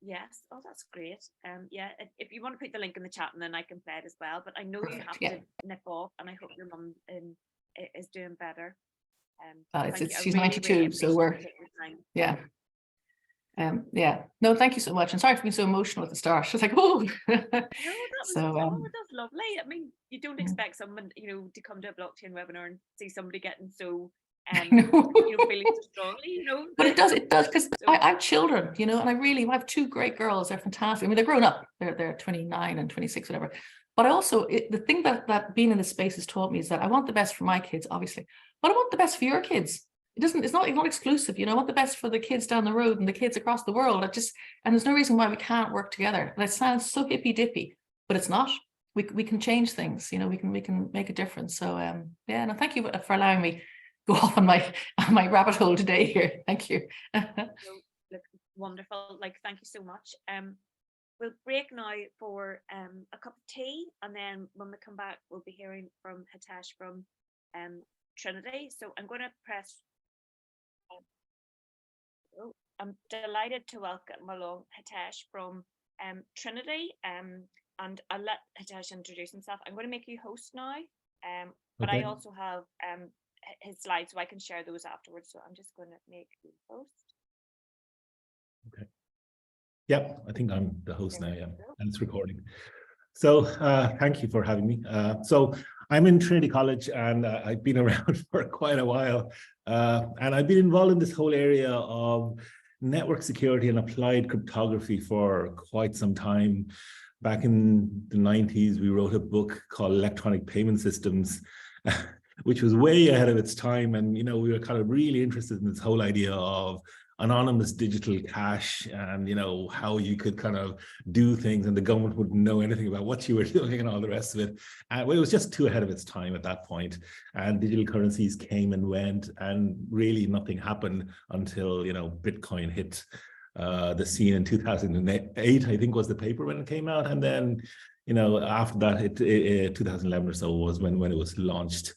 Yes. Oh, that's great. Yeah. If you want to put the link in the chat, and then I can play it as well. But I know you have to nip off, and I hope your mum is doing better. She's 92, so we're no, thank you so much, and sorry for being so emotional at the start. It's like, oh. No, that's lovely. I mean, you don't expect someone to come to a blockchain webinar and see somebody getting so feeling so strongly, But it does because I have children, and I have two great girls. They're fantastic. I mean, they're grown up. They're 29 and 26, whatever. But I also, the thing that being in this space has taught me is that I want the best for my kids, obviously, but I want the best for your kids. It's not exclusive, I want the best for the kids down the road and the kids across the world. And there's no reason why we can't work together. And it sounds so hippy dippy, but it's not. We can change things, we can make a difference. So no, thank you for allowing me go off on my rabbit hole today here. Thank you. Look, wonderful. Thank you so much. We'll break now for a cup of tea, and then when we come back, we'll be hearing from Hitesh from Trinity. So I'm going to press. I'm delighted to welcome along Hitesh from Trinity. and I'll let Hitesh introduce himself. I'm going to make you host now, but I also have his slides, so I can share those afterwards. So I'm just going to make you host. Okay. Yep, I think I'm the host now, yeah, and it's recording. So thank you for having me. So I'm in Trinity College, and I've been around for quite a while, and I've been involved in this whole area of network security and applied cryptography for quite some time. Back in the 90s, we wrote a book called Electronic Payment Systems, which was way ahead of its time. And, you know, we were kind of really interested in this whole idea of anonymous digital cash and, you know, how you could kind of do things and the government wouldn't know anything about what you were doing and all the rest of it. Well, it was just too ahead of its time at that point. And digital currencies came and went, and really nothing happened until, you know, Bitcoin hit the scene in 2008, I think was the paper when it came out. And then, you know, after that, 2011 or so was when it was launched.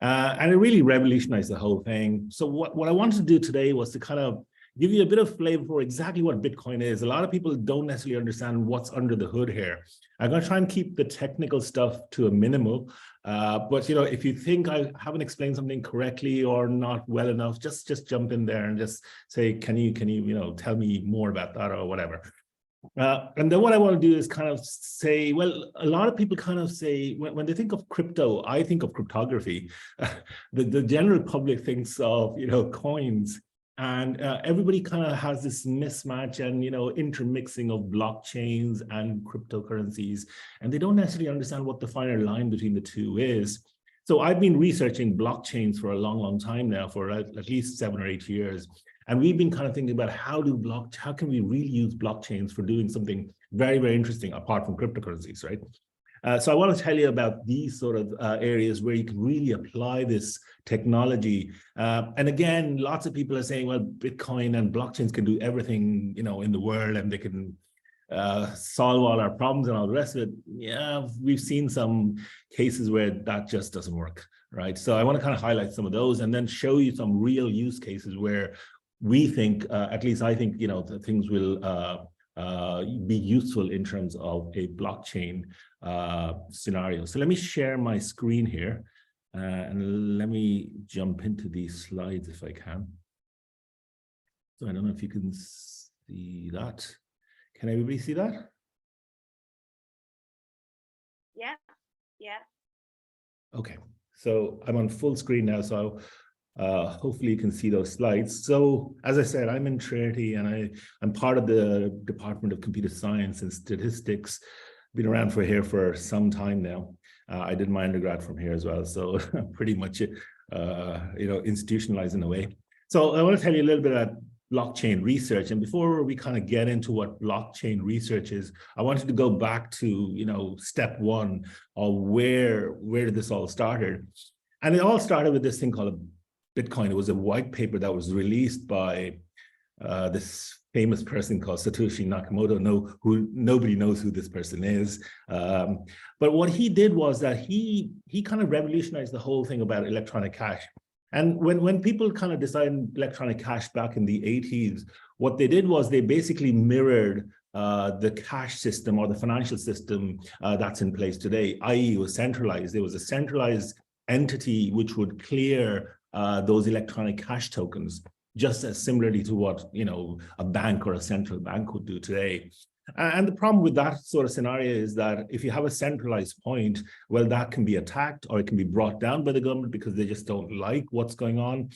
And it really revolutionized the whole thing. So what I wanted to do today was to kind of give you a bit of flavor for exactly what Bitcoin is. A lot of people don't necessarily understand what's under the hood here. I'm going to try and keep the technical stuff to a minimal. But, you know, if you think I haven't explained something correctly or not well enough, just jump in there and just say, can you, you know, tell me more about that or whatever. And then what I want to do is kind of say, well, a lot of people kind of say, when they think of crypto, I think of cryptography. The general public thinks of, you know, coins. And everybody kind of has this mismatch and, you know, intermixing of blockchains and cryptocurrencies. And they don't necessarily understand what the finer line between the two is. So I've been researching blockchains for a long, long time now, for at least 7 or 8 years. And we've been kind of thinking about how can we really use blockchains for doing something very, very interesting apart from cryptocurrencies, right? So I want to tell you about these sort of areas where you can really apply this technology. And again, lots of people are saying, well, Bitcoin and blockchains can do everything, you know, in the world, and they can solve all our problems and all the rest of it. Yeah, we've seen some cases where that just doesn't work, right? So I want to kind of highlight some of those and then show you some real use cases where we think, at least I think, you know, that things will be useful in terms of a blockchain scenario. So let me share my screen here and let me jump into these slides if I can. So I don't know if you can see that. Can everybody see that? Yeah, yeah. Okay, so I'm on full screen now, so hopefully you can see those slides. So as I said, I'm in Trinity, and I'm part of the Department of Computer Science and Statistics. Been around here for some time now. I did my undergrad from here as well, so pretty much, you know, institutionalized in a way. So I want to tell you a little bit about blockchain research. And before we kind of get into what blockchain research is, I wanted to go back to, you know, step one of where did this all started. And it all started with this thing called Bitcoin. It was a white paper that was released by this famous person called Satoshi Nakamoto. Nobody knows who this person is. But what he did was that he kind of revolutionized the whole thing about electronic cash. And when people kind of designed electronic cash back in the 80s, what they did was they basically mirrored the cash system or the financial system that's in place today, i.e. it was centralized. There was a centralized entity which would clear those electronic cash tokens, just as similarly to what, you know, a bank or a central bank would do today. And the problem with that sort of scenario is that if you have a centralized point, well, that can be attacked or it can be brought down by the government because they just don't like what's going on.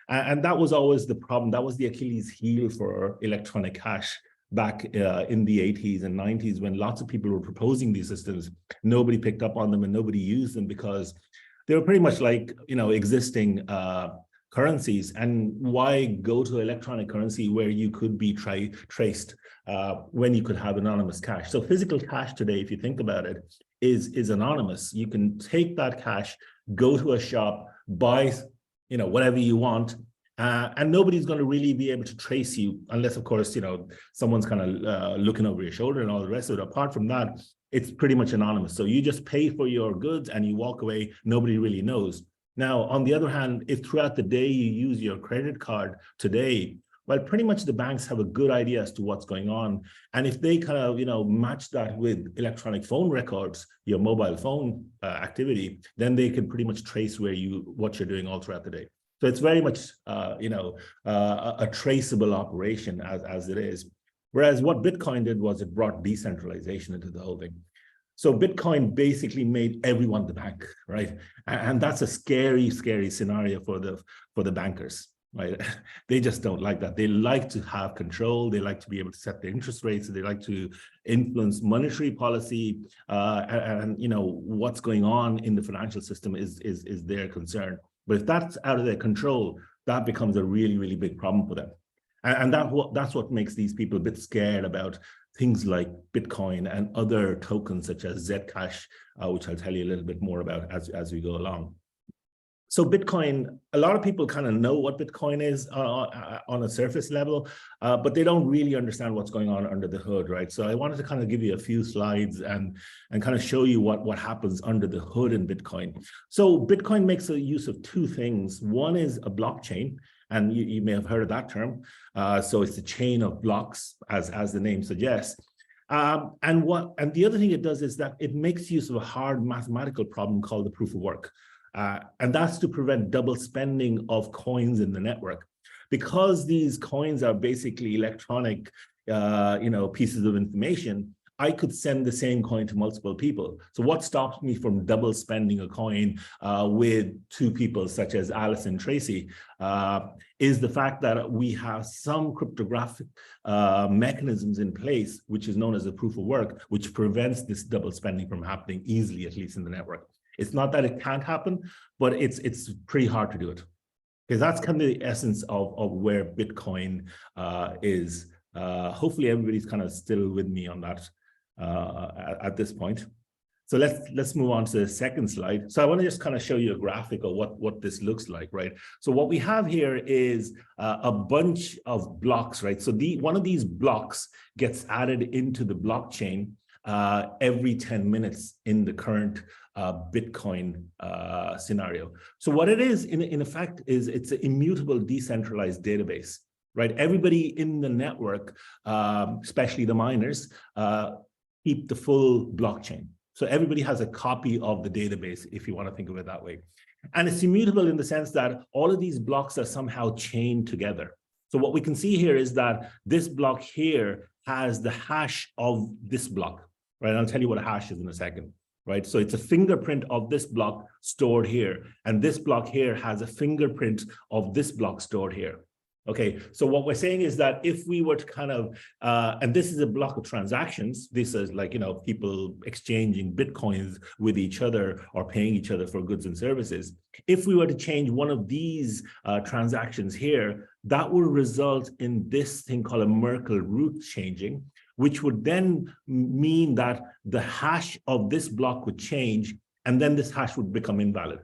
And that was always the problem. That was the Achilles heel for electronic cash back in the 80s and 90s, when lots of people were proposing these systems. Nobody picked up on them and nobody used them because they were pretty much like, you know, existing currencies. And why go to electronic currency where you could be traced when you could have anonymous cash? So physical cash today, if you think about it, is anonymous. You can take that cash, go to a shop, buy, you know, whatever you want, and nobody's going to really be able to trace you unless, of course, you know, someone's kind of looking over your shoulder and all the rest of it. Apart from that, it's pretty much anonymous. So you just pay for your goods and you walk away. Nobody really knows. Now, on the other hand, if throughout the day you use your credit card today, Well, pretty much the banks have a good idea as to what's going on. And if they kind of, match that with electronic phone records, your mobile phone activity, then they can pretty much trace what you're doing all throughout the day. So it's very much, a traceable operation as it is. Whereas what Bitcoin did was it brought decentralization into the whole thing. So Bitcoin basically made everyone the bank, right? And that's a scary, scary scenario for the bankers. Right? They just don't like that. They like to have control. They like to be able to set the interest rates. They like to influence monetary policy, and what's going on in the financial system is their concern. But if that's out of their control, that becomes a really, really big problem for them. And that's what makes these people a bit scared about things like Bitcoin and other tokens such as Zcash, which I'll tell you a little bit more about as we go along. So Bitcoin, a lot of people kind of know what Bitcoin is on a surface level, but they don't really understand what's going on under the hood, right? So I wanted to kind of give you a few slides and kind of show you what happens under the hood in Bitcoin. So Bitcoin makes a use of two things. One is a blockchain, and you may have heard of that term. So it's a chain of blocks, as the name suggests. And the other thing it does is that it makes use of a hard mathematical problem called the proof of work. And that's to prevent double spending of coins in the network. Because these coins are basically electronic, pieces of information, I could send the same coin to multiple people. So what stops me from double spending a coin with two people such as Alice and Tracy is the fact that we have some cryptographic mechanisms in place, which is known as a proof of work, which prevents this double spending from happening easily, at least in the network. It's not that it can't happen, but it's pretty hard to do it. Because that's kind of the essence of where Bitcoin is. Hopefully everybody's kind of still with me on that at this point. So let's move on to the second slide. So I want to just kind of show you a graphic of what this looks like, right? So what we have here is a bunch of blocks, right? So one of these blocks gets added into the blockchain every 10 minutes in the current Bitcoin scenario. So what it is, in effect, is it's an immutable decentralized database, right? Everybody in the network, especially the miners, keep the full blockchain. So everybody has a copy of the database, if you want to think of it that way. And it's immutable in the sense that all of these blocks are somehow chained together. So what we can see here is that this block here has the hash of this block, right? I'll tell you what a hash is in a second. Right, so it's a fingerprint of this block stored here, and this block here has a fingerprint of this block stored here. Okay, so what we're saying is that if we were to kind of, and this is a block of transactions, this is like, people exchanging Bitcoins with each other or paying each other for goods and services. If we were to change one of these transactions here, that will result in this thing called a Merkle root changing, which would then mean that the hash of this block would change, and then this hash would become invalid.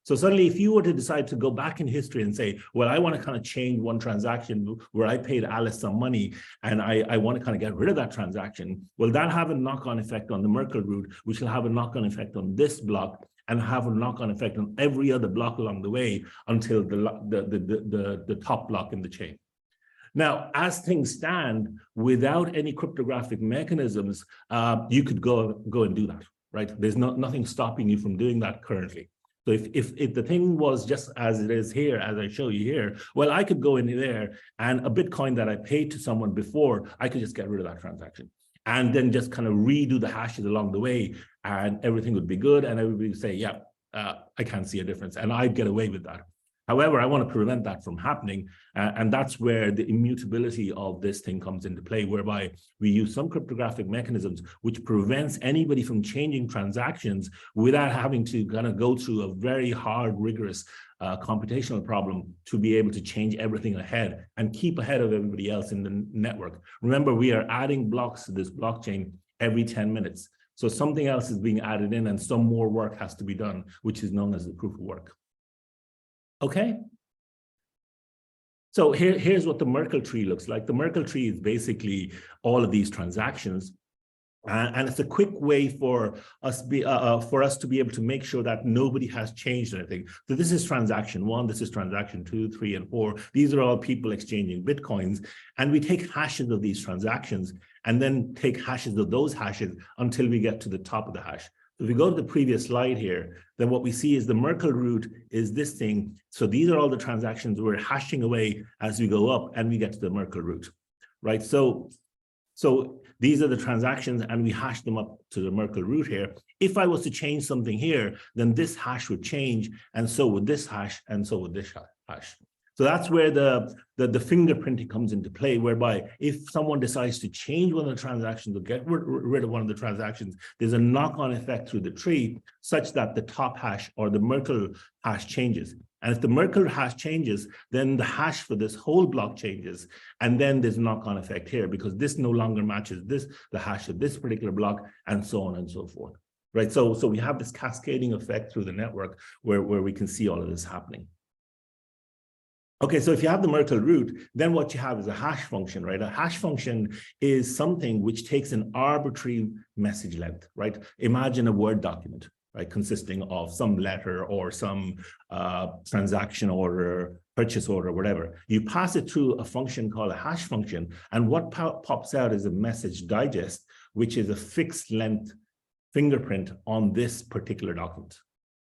So suddenly, if you were to decide to go back in history and say, well, I want to kind of change one transaction where I paid Alice some money, and I want to kind of get rid of that transaction, well, that have a knock-on effect on the Merkle root, which will have a knock-on effect on this block, and have a knock-on effect on every other block along the way until the top block in the chain. Now, as things stand, without any cryptographic mechanisms, you could go and do that, right? There's nothing stopping you from doing that currently. So if the thing was just as it is here, as I show you here, well, I could go in there and a Bitcoin that I paid to someone before, I could just get rid of that transaction and then just kind of redo the hashes along the way, and everything would be good. And everybody would say, yeah, I can't see a difference, and I'd get away with that. However, I want to prevent that from happening, and that's where the immutability of this thing comes into play, whereby we use some cryptographic mechanisms which prevents anybody from changing transactions without having to kind of go through a very hard, rigorous computational problem to be able to change everything ahead and keep ahead of everybody else in the network. Remember, we are adding blocks to this blockchain every 10 minutes. So something else is being added in and some more work has to be done, which is known as the proof of work. Okay, so here's what the Merkle tree looks like. The Merkle tree is basically all of these transactions. And it's a quick way for us to be able to make sure that nobody has changed anything. So this is transaction 1, this is transaction 2, 3, and 4. These are all people exchanging Bitcoins. And we take hashes of these transactions and then take hashes of those hashes until we get to the top of the hash. So if we go to the previous slide here, then what we see is the Merkle root is this thing. So these are all the transactions we're hashing away as we go up and we get to the Merkle root, right? So these are the transactions and we hash them up to the Merkle root here. If I was to change something here, then this hash would change, and so would this hash, and so would this hash. So that's where the fingerprinting comes into play, whereby if someone decides to change one of the transactions or get rid of one of the transactions, there's a knock-on effect through the tree such that the top hash or the Merkle hash changes. And if the Merkle hash changes, then the hash for this whole block changes. And then there's a knock-on effect here because this no longer matches the hash of this particular block, and so on and so forth. Right. So we have this cascading effect through the network where we can see all of this happening. Okay, so if you have the Merkle root, then what you have is a hash function, right? A hash function is something which takes an arbitrary message length, right? Imagine a Word document, right, consisting of some letter or some transaction order, purchase order, whatever. You pass it through a function called a hash function, and what pops out is a message digest, which is a fixed length fingerprint on this particular document.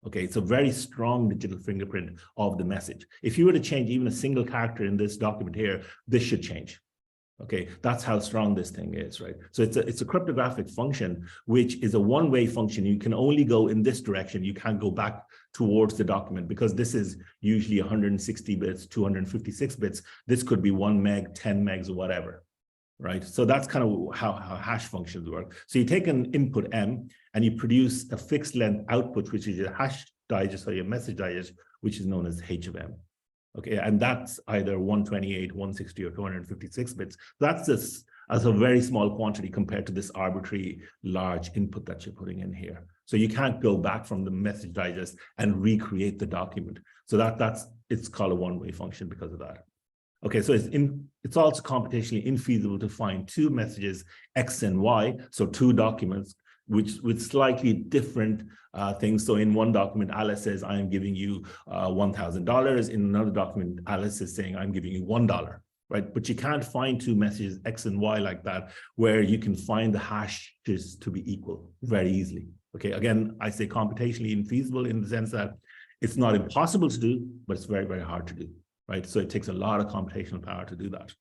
Okay, it's a very strong digital fingerprint of the message. If you were to change even a single character in this document here, this should change. Okay, that's how strong this thing is, right? So it's a cryptographic function, which is a one-way function. You can only go in this direction. You can't go back towards the document because this is usually 160 bits, 256 bits. This could be 1 meg, 10 megs, or whatever. Right, so that's kind of how hash functions work. So you take an input M and you produce a fixed length output, which is your hash digest or your message digest, which is known as H of M. Okay, and that's either 128, 160, or 256 bits. That's just as a very small quantity compared to this arbitrary large input that you're putting in here. So you can't go back from the message digest and recreate the document. So it's called a one-way function because of that. Okay, so it's also computationally infeasible to find two messages, X and Y, so two documents, which with slightly different things. So in one document, Alice says, I am giving you $1,000. In another document, Alice is saying, I'm giving you $1, right? But you can't find two messages, X and Y, like that, where you can find the hashes to be equal very easily. Okay, again, I say computationally infeasible in the sense that it's not impossible to do, but it's very, very hard to do. Right, so it takes a lot of computational power to do that.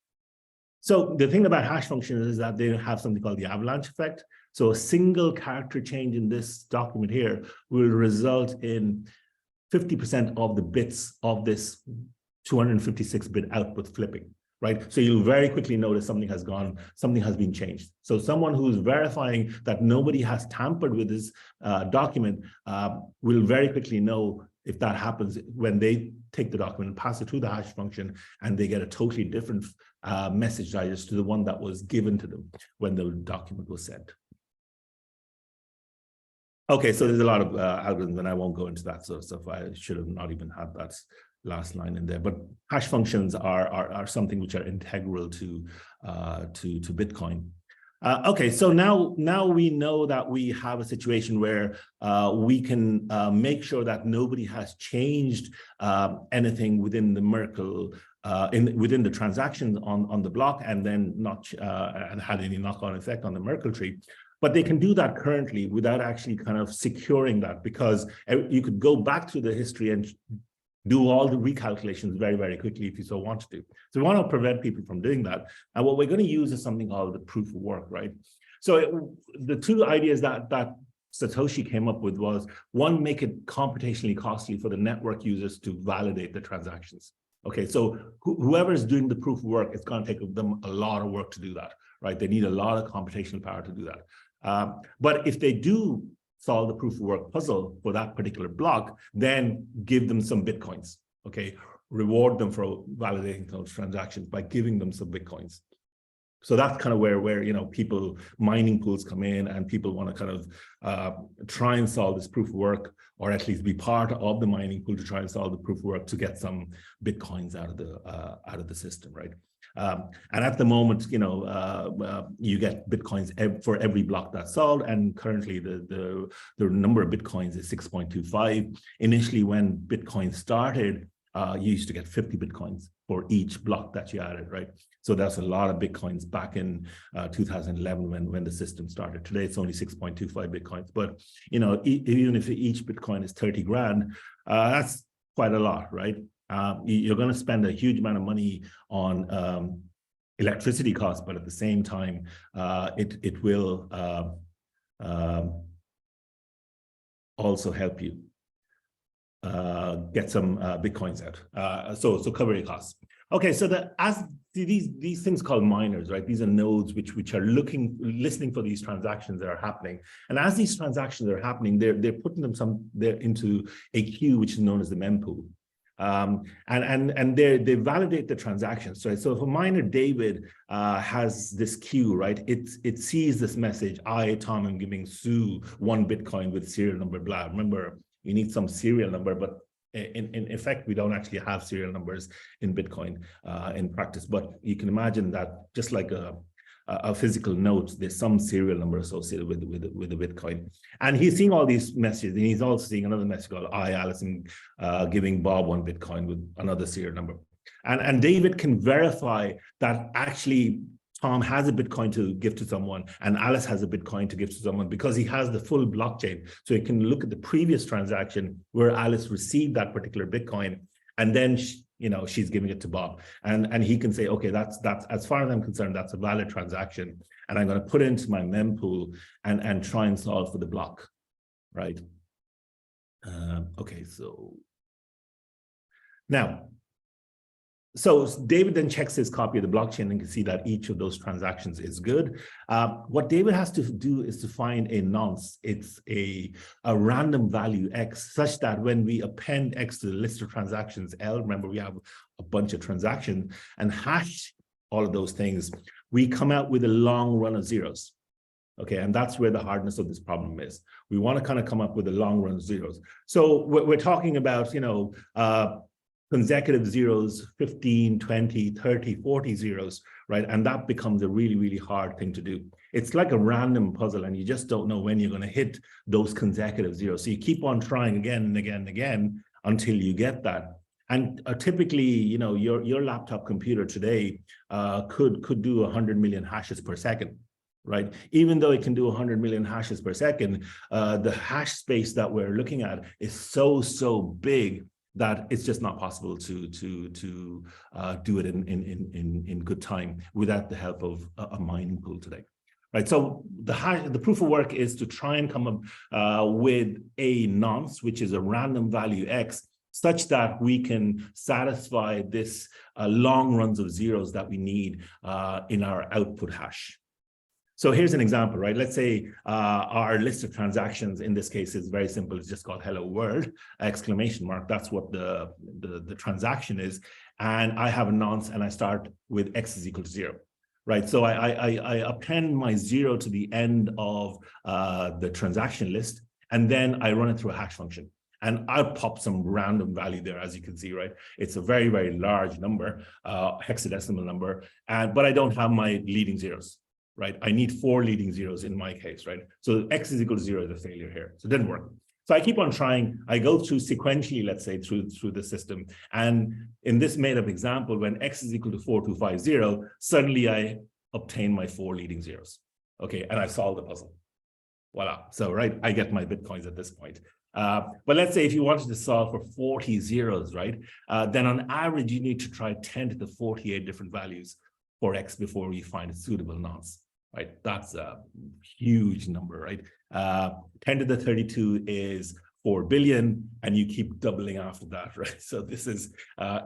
So the thing about hash functions is that they have something called the avalanche effect. So a single character change in this document here will result in 50% of the bits of this 256-bit output flipping, right? So you'll very quickly notice something has been changed. So someone who's verifying that nobody has tampered with this document will very quickly know if that happens when they take the document and pass it through the hash function and they get a totally different message digest to the one that was given to them when the document was sent. Okay, so there's a lot of algorithms, and I won't go into that sort of stuff. I should have not even had that last line in there. But hash functions are something which are integral to Bitcoin. Okay, so now we know that we have a situation where we can make sure that nobody has changed anything within the Merkle within the transactions on the block, and then not and had any knock-on effect on the Merkle tree. But they can do that currently without actually kind of securing that, because you could go back to the history and do all the recalculations very, very quickly if you so want to. So we want to prevent people from doing that. And what we're going to use is something called the proof of work, right? So the two ideas that Satoshi came up with was, one, make it computationally costly for the network users to validate the transactions. Okay, so whoever is doing the proof of work, it's going to take them a lot of work to do that, right? They need a lot of computational power to do that. But if they do solve the proof of work puzzle for that particular block, then give them some Bitcoins, okay? Reward them for validating those transactions by giving them some Bitcoins. So that's kind of where you know, mining pools come in, and people want to kind of try and solve this proof of work, or at least be part of the mining pool to try and solve the proof of work to get some Bitcoins out of the system, right? And at the moment, you know, you get Bitcoins for every block that's solved. And currently the number of Bitcoins is 6.25. Initially, when Bitcoin started, you used to get 50 Bitcoins for each block that you added, right? So that's a lot of Bitcoins back in 2011 when the system started. Today, it's only 6.25 Bitcoins. But, you know, even if each Bitcoin is 30 grand, that's quite a lot, right? You're going to spend a huge amount of money on electricity costs, but at the same time, it will also help you get some Bitcoins out. So cover your costs. Okay, so these things called miners, right? These are nodes which are listening for these transactions that are happening. And as these transactions are happening, they're putting them into a queue which is known as the mempool. And they validate the transactions, right? So if a miner David has this queue, right, it sees this message: I, Tom, am giving Sue 1 Bitcoin with serial number blah. Remember, you need some serial number, but in effect, we don't actually have serial numbers in Bitcoin in practice. But you can imagine that just like a physical note, there's some serial number associated with the Bitcoin. And he's seeing all these messages, and he's also seeing another message called I, Alison, giving Bob 1 Bitcoin with another serial number. And David can verify that actually Tom has a Bitcoin to give to someone, and Alice has a Bitcoin to give to someone, because he has the full blockchain. So he can look at the previous transaction where Alice received that particular Bitcoin, and then she's giving it to Bob, and he can say, okay, that's as far as I'm concerned, that's a valid transaction, and I'm going to put it into my mempool and try and solve for the block, right? Okay, so now. So David then checks his copy of the blockchain and can see that each of those transactions is good. What David has to do is to find a nonce. It's a random value X, such that when we append X to the list of transactions L, remember we have a bunch of transactions, and hash all of those things, we come out with a long run of zeros. Okay, and that's where the hardness of this problem is. We want to kind of come up with a long run of zeros. So we're talking about, consecutive zeros, 15, 20, 30, 40 zeros, right? And that becomes a really, really hard thing to do. It's like a random puzzle, and you just don't know when you're going to hit those consecutive zeros. So you keep on trying again and again and again until you get that. And typically, your laptop computer today could do 100 million hashes per second, right? Even though it can do 100 million hashes per second, the hash space that we're looking at is so big that it's just not possible to do it in good time without the help of a mining pool today, right? So the proof of work is to try and come up with a nonce, which is a random value X, such that we can satisfy this long runs of zeros that we need in our output hash. So here's an example, right? Let's say our list of transactions in this case is very simple. It's just called hello world, exclamation mark. That's what the transaction is. And I have a nonce, and I start with X is equal to 0, right? So I append my 0 to the end of the transaction list, and then I run it through a hash function. And I'll pop some random value there, as you can see, right? It's a very, very large number, hexadecimal number, but I don't have my leading zeros. Right, I need 4 leading zeros in my case, right? So X is equal to 0 is a failure here. So it didn't work. So I keep on trying. I go through sequentially, let's say, through the system. And in this made up example, when X is equal to 4250, suddenly I obtain my 4 leading zeros. Okay, and I solve the puzzle. Voila. So, right, I get my Bitcoins at this point. But let's say if you wanted to solve for 40 zeros, right, then on average, you need to try 10 to the 48 different values for X before you find a suitable nonce. Right, that's a huge number, right? 10 to the 32 is 4 billion, and you keep doubling after that, right? So this is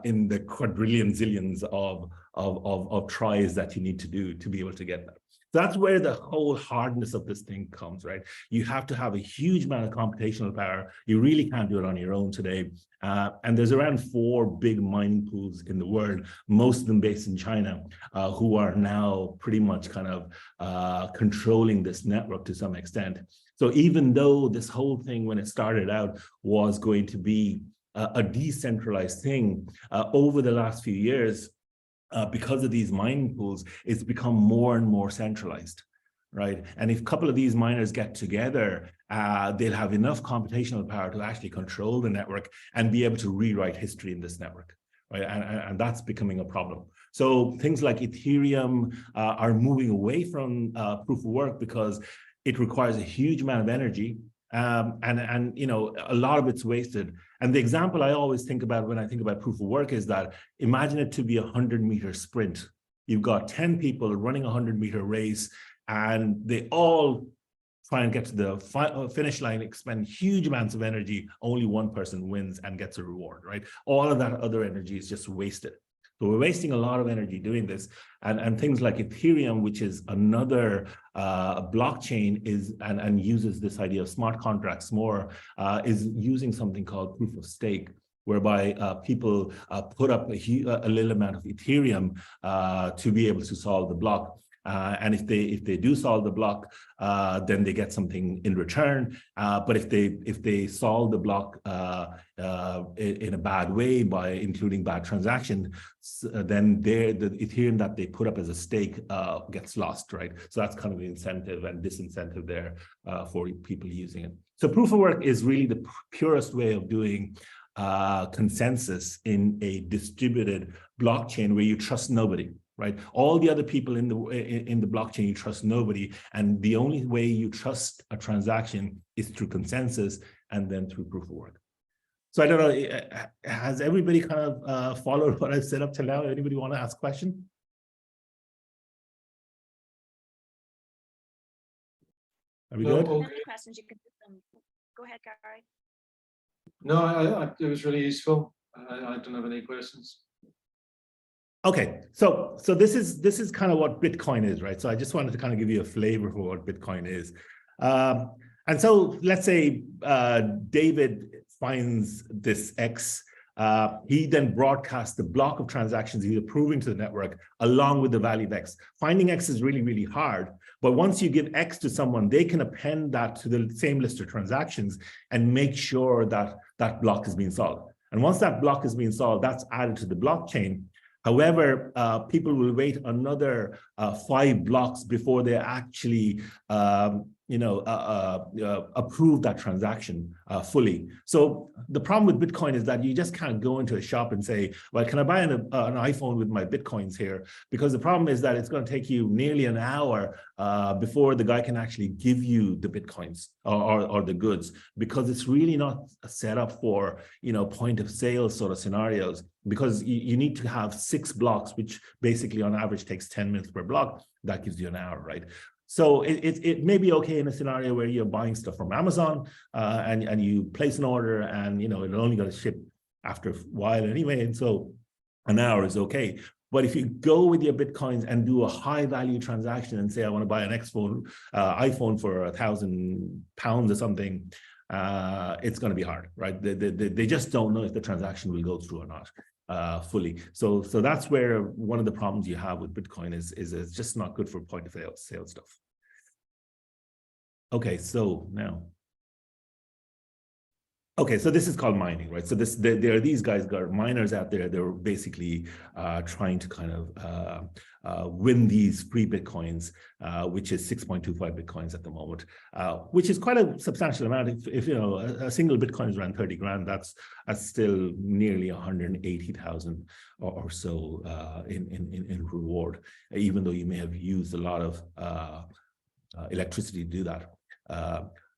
in the quadrillion zillions of tries that you need to do to be able to get that. That's where the whole hardness of this thing comes, right? You have to have a huge amount of computational power. You really can't do it on your own today. And there's around 4 big mining pools in the world, most of them based in China, who are now pretty much kind of controlling this network to some extent. So even though this whole thing, when it started out, was going to be a decentralized thing, over the last few years, because of these mining pools, it's become more and more centralized, right? And if a couple of these miners get together, they'll have enough computational power to actually control the network and be able to rewrite history in this network, right? And that's becoming a problem. So things like Ethereum are moving away from proof of work because it requires a huge amount of energy, and you know, a lot of it's wasted. And the example I always think about when I think about proof of work is that imagine it to be a 100-meter sprint. You've got 10 people running a 100-meter race, and they all try and get to the finish line, expend huge amounts of energy. Only one person wins and gets a reward, right? All of that other energy is just wasted. So we're wasting a lot of energy doing this, and things like Ethereum, which is another blockchain, and uses this idea of smart contracts more, is using something called proof of stake, whereby people put up a little amount of Ethereum to be able to solve the block. And if they do solve the block, then they get something in return. But if they solve the block in a bad way by including bad transaction, then the Ethereum that they put up as a stake gets lost, right? So that's kind of the incentive and disincentive there for people using it. So proof of work is really the purest way of doing consensus in a distributed blockchain where you trust nobody. Right, all the other people in the blockchain, you trust nobody, and the only way you trust a transaction is through consensus and then through proof of work. So I don't know, has everybody kind of followed what I've said up till now? Anybody want to ask a question? Are we good? Okay. Any questions you can go ahead, Gary. No, it was really useful. I don't have any questions. Okay, so this is kind of what Bitcoin is, right? So I just wanted to kind of give you a flavor for what Bitcoin is. And so let's say David finds this X. He then broadcasts the block of transactions he's approving to the network along with the value of X. Finding X is really, really hard. But once you give X to someone, they can append that to the same list of transactions and make sure that that block is being solved. And once that block is being solved, that's added to the blockchain. However, people will wait another 5 blocks before they actually, approve that transaction fully. So the problem with Bitcoin is that you just can't go into a shop and say, well, can I buy an iPhone with my Bitcoins here? Because the problem is that it's going to take you nearly an hour before the guy can actually give you the Bitcoins or the goods, because it's really not set up for, point of sale sort of scenarios, because you need to have 6 blocks, which basically on average takes 10 minutes per block. That gives you an hour, right? So it may be okay in a scenario where you're buying stuff from Amazon and you place an order and, it only going to ship after a while anyway. And so an hour is okay. But if you go with your Bitcoins and do a high value transaction and say, I want to buy an iPhone for £1,000 or something, it's going to be hard, right? They just don't know if the transaction will go through or not. Fully. So that's where one of the problems you have with Bitcoin is it's just not good for point of sale stuff. Okay, so now. Okay, so this is called mining, right? So there are these guys, miners out there. They're basically trying to kind of win these free Bitcoins, which is 6.25 Bitcoins at the moment, which is quite a substantial amount. If a single Bitcoin is around 30 grand, that's still nearly 180,000 or so in reward, even though you may have used a lot of electricity to do that.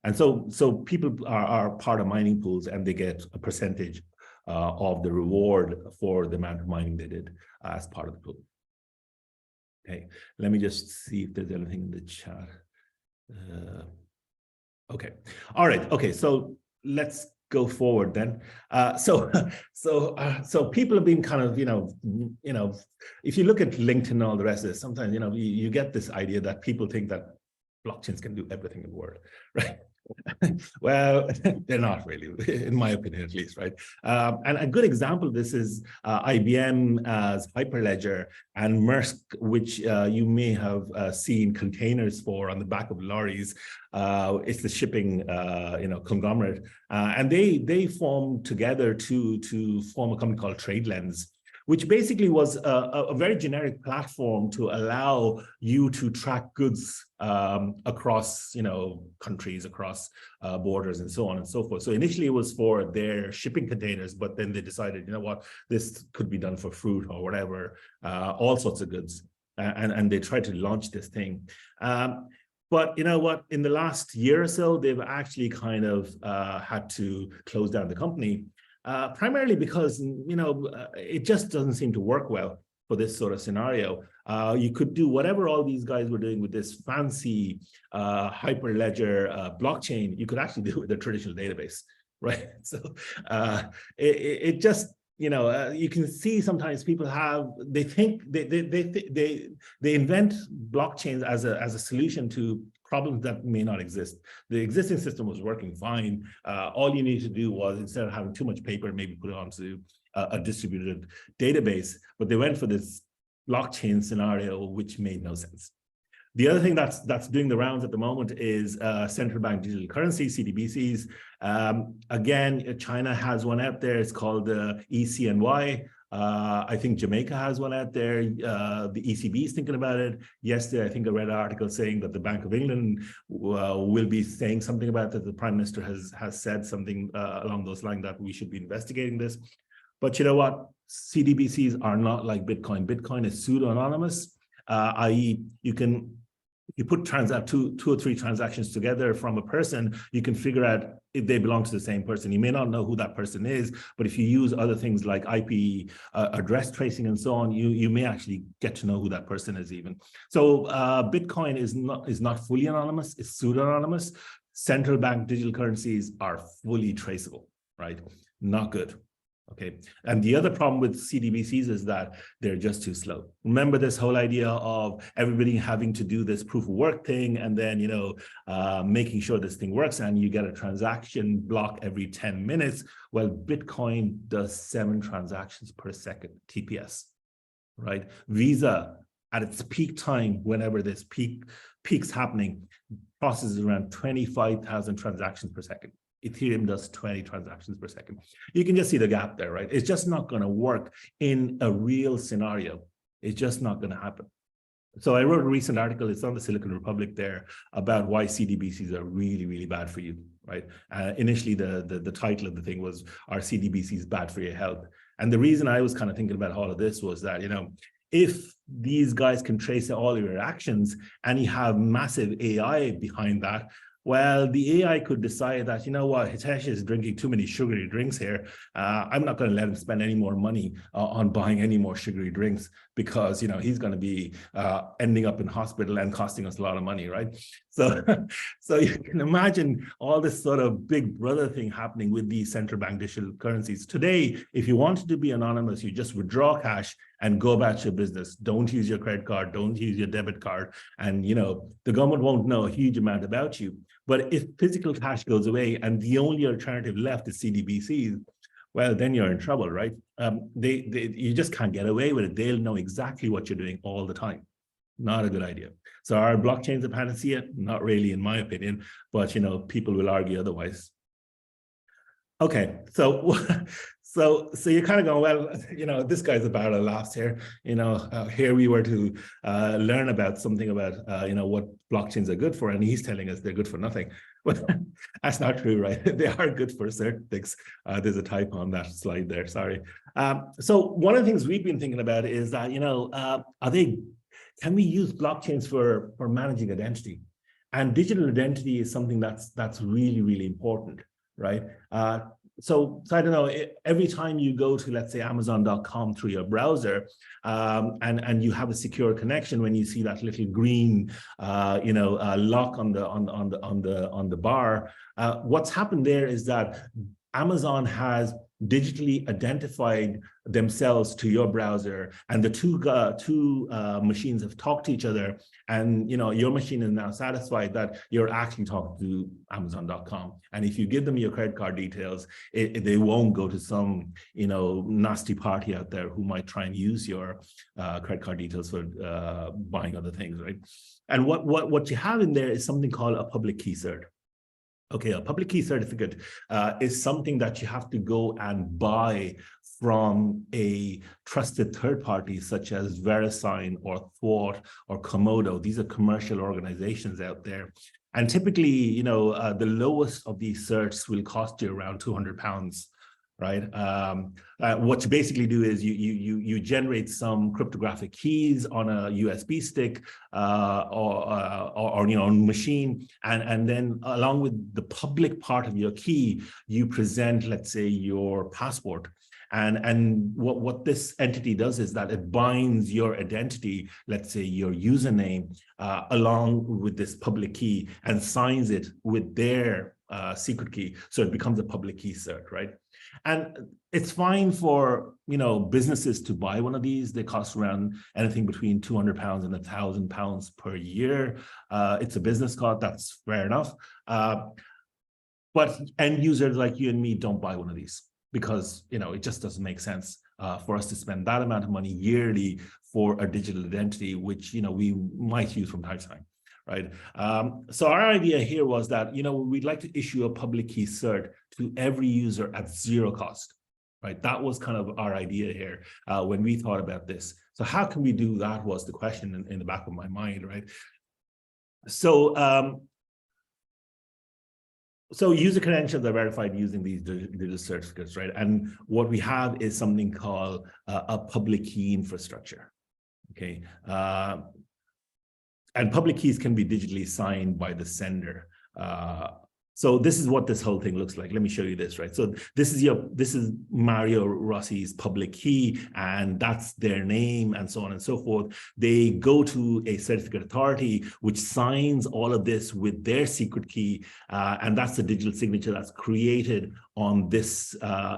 And so people are part of mining pools, and they get a percentage of the reward for the amount of mining they did as part of the pool. Okay, let me just see if there's anything in the chat. Okay, all right. Okay, so let's go forward then. So people have been kind of, if you look at LinkedIn and all the rest of this, sometimes you get this idea that people think that blockchains can do everything in the world, right? Well, they're not really, in my opinion, at least, right? And a good example of this is IBM's Hyperledger and Maersk, which you may have seen containers for on the back of lorries. It's the shipping, conglomerate, and they formed together to form a company called TradeLens, which basically was a very generic platform to allow you to track goods across, countries, across borders, and so on and so forth. So initially it was for their shipping containers, but then they decided, you know what, this could be done for fruit or whatever, all sorts of goods. And they tried to launch this thing. But you know what, in the last year or so, they've actually kind of had to close down the company, primarily because, it just doesn't seem to work well for this sort of scenario. You could do whatever all these guys were doing with this fancy hyperledger blockchain, you could actually do with a traditional database, right? So it just, you can see sometimes people they think they invent blockchains as a solution to problems that may not exist. The existing system was working fine. All you need to do was, instead of having too much paper, maybe put it onto a distributed database, but they went for this blockchain scenario, which made no sense. The other thing that's doing the rounds at the moment is central bank digital currency, CDBCs. Again, China has one out there. It's called the ECNY. I think Jamaica has one out there. The ECB is thinking about it. Yesterday, I think I read an article saying that the Bank of England will be saying something about that. The Prime Minister has said something along those lines, that we should be investigating this. But you know what? CDBCs are not like Bitcoin. Bitcoin is pseudo-anonymous, i.e. you put two or three transactions together from a person, you can figure out if they belong to the same person. You may not know who that person is, but if you use other things like IP address tracing and so on, you may actually get to know who that person is even. So Bitcoin is not fully anonymous, it's pseudo-anonymous. Central bank digital currencies are fully traceable, right? Not good. Okay, and the other problem with CDBCs is that they're just too slow. Remember this whole idea of everybody having to do this proof of work thing, and then, making sure this thing works, and you get a transaction block every 10 minutes. Well, Bitcoin does 7 transactions per second, TPS, right? Visa, at its peak time, whenever this peak's happening, processes around 25,000 transactions per second. Ethereum does 20 transactions per second. You can just see the gap there, right? It's just not going to work in a real scenario. It's just not going to happen. So I wrote a recent article, it's on the Silicon Republic there, about why CDBCs are really, really bad for you, right? Initially, the title of the thing was, are CDBCs bad for your health? And the reason I was kind of thinking about all of this was that, if these guys can trace all your actions and you have massive AI behind that, well, the AI could decide that, you know what, Hitesh is drinking too many sugary drinks here. I'm not going to let him spend any more money on buying any more sugary drinks, because, he's going to be ending up in hospital and costing us a lot of money, right? So you can imagine all this sort of big brother thing happening with these central bank digital currencies. Today, if you wanted to be anonymous, you just withdraw cash and go about your business. Don't use your credit card, don't use your debit card. And, the government won't know a huge amount about you. But if physical cash goes away and the only alternative left is CDBCs, well, then you're in trouble, right? You just can't get away with it. They'll know exactly what you're doing all the time. Not a good idea. So are blockchains a panacea? Not really, in my opinion, but people will argue otherwise. Okay, so you're kind of going, well, this guy's a barrel of laughs here. Here we were to learn about something about, what blockchains are good for, and he's telling us they're good for nothing. Well, that's not true, right? They are good for certain things. There's a typo on that slide there, sorry. So one of the things we've been thinking about is that, can we use blockchains for managing identity? And digital identity is something that's really, really important, right? So I don't know, every time you go to, let's say, Amazon.com through your browser, and you have a secure connection, when you see that little green, lock on the bar, what's happened there is that Amazon has digitally identified themselves to your browser, and the two machines have talked to each other, and your machine is now satisfied that you're actually talking to Amazon.com. And if you give them your credit card details, they won't go to some nasty party out there who might try and use your credit card details for buying other things, right? And what you have in there is something called a public key cert. Okay, a public key certificate is something that you have to go and buy from a trusted third party such as VeriSign or Thwart or Komodo. These are commercial organizations out there. And typically, you know, the lowest of these certs will cost you around £200, right? What you basically do is you generate some cryptographic keys on a USB stick or you know, on machine, and then along with the public part of your key, you present, let's say, your passport. And what this entity does is that it binds your identity, let's say your username, along with this public key and signs it with their secret key. So it becomes a public key cert, right? And it's fine for, you know, businesses to buy one of these. They cost around anything between £200 and £1,000 per year. It's a business card, that's fair enough. But end users like you and me don't buy one of these, because, you know, it just doesn't make sense for us to spend that amount of money yearly for a digital identity, which, you know, we might use from time to time, right? So our idea here was that, you know, we'd like to issue a public key cert to every user at zero cost, right? That was kind of our idea here when we thought about this. So how can we do that was the question in the back of my mind, right? So, so user credentials are verified using these digital certificates, right? And what we have is something called a public key infrastructure, okay? And public keys can be digitally signed by the sender. So this is what this whole thing looks like. Let me show you this, right? So this is Mario Rossi's public key, and that's their name and so on and so forth. They go to a certificate authority, which signs all of this with their secret key, and that's the digital signature that's created on this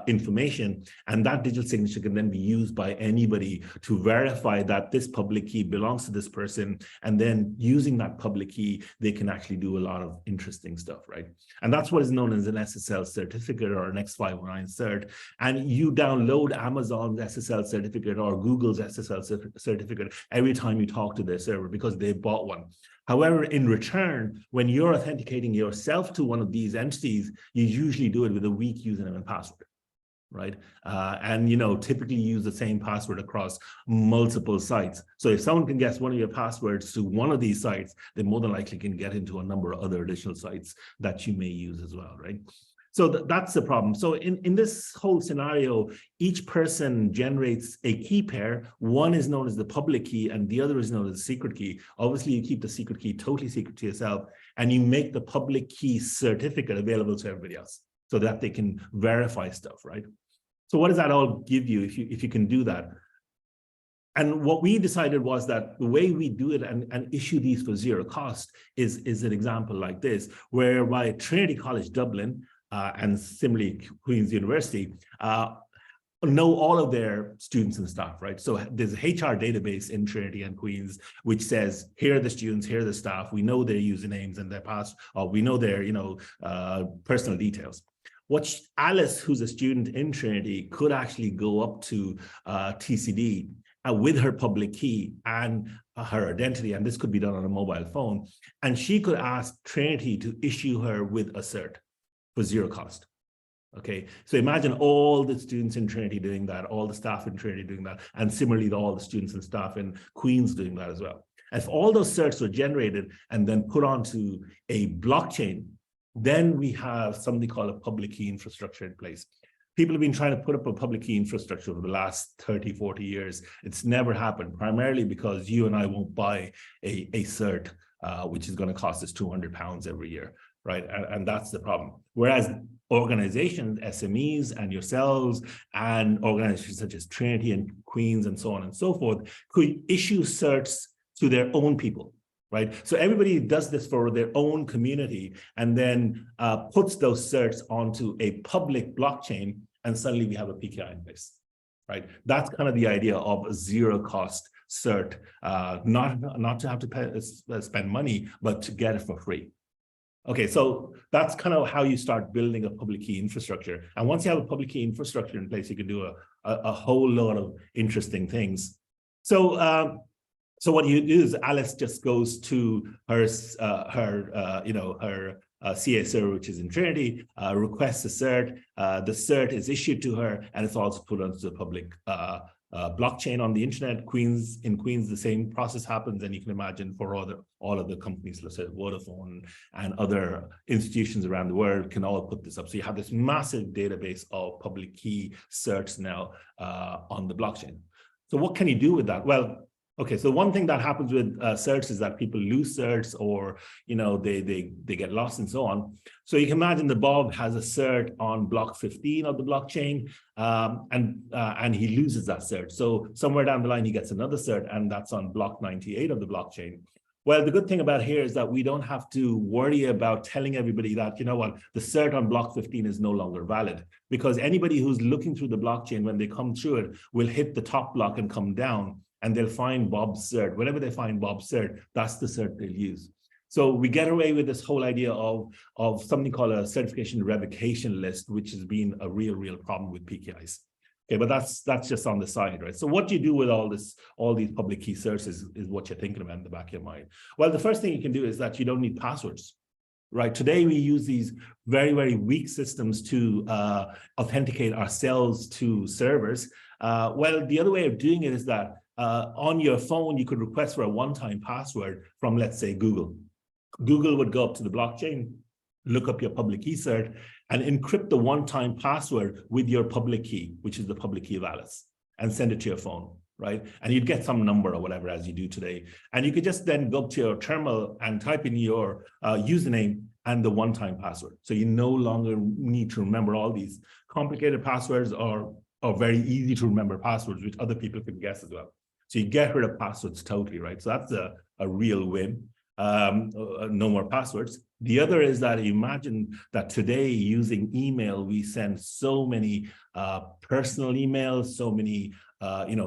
information. And that digital signature can then be used by anybody to verify that this public key belongs to this person. And then using that public key, they can actually do a lot of interesting stuff, right? And that's what is known as an SSL certificate or an X509 cert. And you download Amazon's SSL certificate or Google's SSL certificate every time you talk to their server because they bought one. However, in return, when you're authenticating yourself to one of these entities, you usually do it with a weak username and password, right? And, you know, typically use the same password across multiple sites. So if someone can guess one of your passwords to one of these sites, they more than likely can get into a number of other additional sites that you may use as well, right? So that's the problem. So in this whole scenario, each person generates a key pair. One is known as the public key and the other is known as the secret key. Obviously, you keep the secret key totally secret to yourself, and you make the public key certificate available to everybody else so that they can verify stuff, right? So what does that all give you if you can do that? And what we decided was that the way we do it and issue these for zero cost is an example like this, whereby Trinity College Dublin and similarly Queen's University know all of their students and staff, right? So there's a HR database in Trinity and Queen's which says, here are the students, here are the staff. We know their usernames and their past, or we know their, you know, personal details. What Alice, who's a student in Trinity, could actually go up to TCD with her public key and her identity, and this could be done on a mobile phone, and she could ask Trinity to issue her with a cert for zero cost. Okay, so imagine all the students in Trinity doing that, all the staff in Trinity doing that, and similarly all the students and staff in Queen's doing that as well. And if all those certs were generated and then put onto a blockchain, then we have something called a public key infrastructure in place. People have been trying to put up a public key infrastructure for the last 30, 40 years. It's never happened, primarily because you and I won't buy a cert, which is going to cost us £200 every year, right? And that's the problem. Whereas organizations, SMEs and yourselves and organizations such as Trinity and Queen's and so on and so forth could issue certs to their own people. Right? So everybody does this for their own community and then puts those certs onto a public blockchain, and suddenly we have a PKI in place, right? That's kind of the idea of a zero cost cert, not to have to spend money, but to get it for free. Okay, so that's kind of how you start building a public key infrastructure. And once you have a public key infrastructure in place, you can do a whole lot of interesting things. So, so what you do is Alice just goes to her CA server, which is in Trinity, requests a cert. The cert is issued to her, and it's also put onto the public blockchain on the internet. In Queens, the same process happens, and you can imagine for all of the companies, let's say Vodafone and other institutions around the world can all put this up. So you have this massive database of public key certs now on the blockchain. So what can you do with that? Well, okay, so one thing that happens with certs is that people lose certs, or they get lost and so on. So you can imagine that Bob has a cert on block 15 of the blockchain, and he loses that cert. So somewhere down the line, he gets another cert, and that's on block 98 of the blockchain. Well, the good thing about here is that we don't have to worry about telling everybody that, you know what, the cert on block 15 is no longer valid, because anybody who's looking through the blockchain, when they come through it, will hit the top block and come down, and they'll find Bob's cert. Whenever they find Bob's cert, that's the cert they'll use. So we get away with this whole idea of something called a certification revocation list, which has been a real problem with PKIs. Okay, but that's just on the side, right? So what do you do with all these public key certs is what you're thinking about in the back of your mind. Well, the first thing you can do is that you don't need passwords, right? Today we use these very weak systems to authenticate ourselves to servers. Well, the other way of doing it is that on your phone, you could request for a one-time password from, let's say, Google. Google would go up to the blockchain, look up your public key cert, and encrypt the one-time password with your public key, which is the public key of Alice, and send it to your phone, right? And you'd get some number or whatever, as you do today. And you could just then go up to your terminal and type in your username and the one-time password. So you no longer need to remember all these complicated passwords or very easy to remember passwords, which other people can guess as well. So you get rid of passwords totally, right? So that's a real win. No more passwords. The other is that imagine that today, using email, we send so many personal emails, so many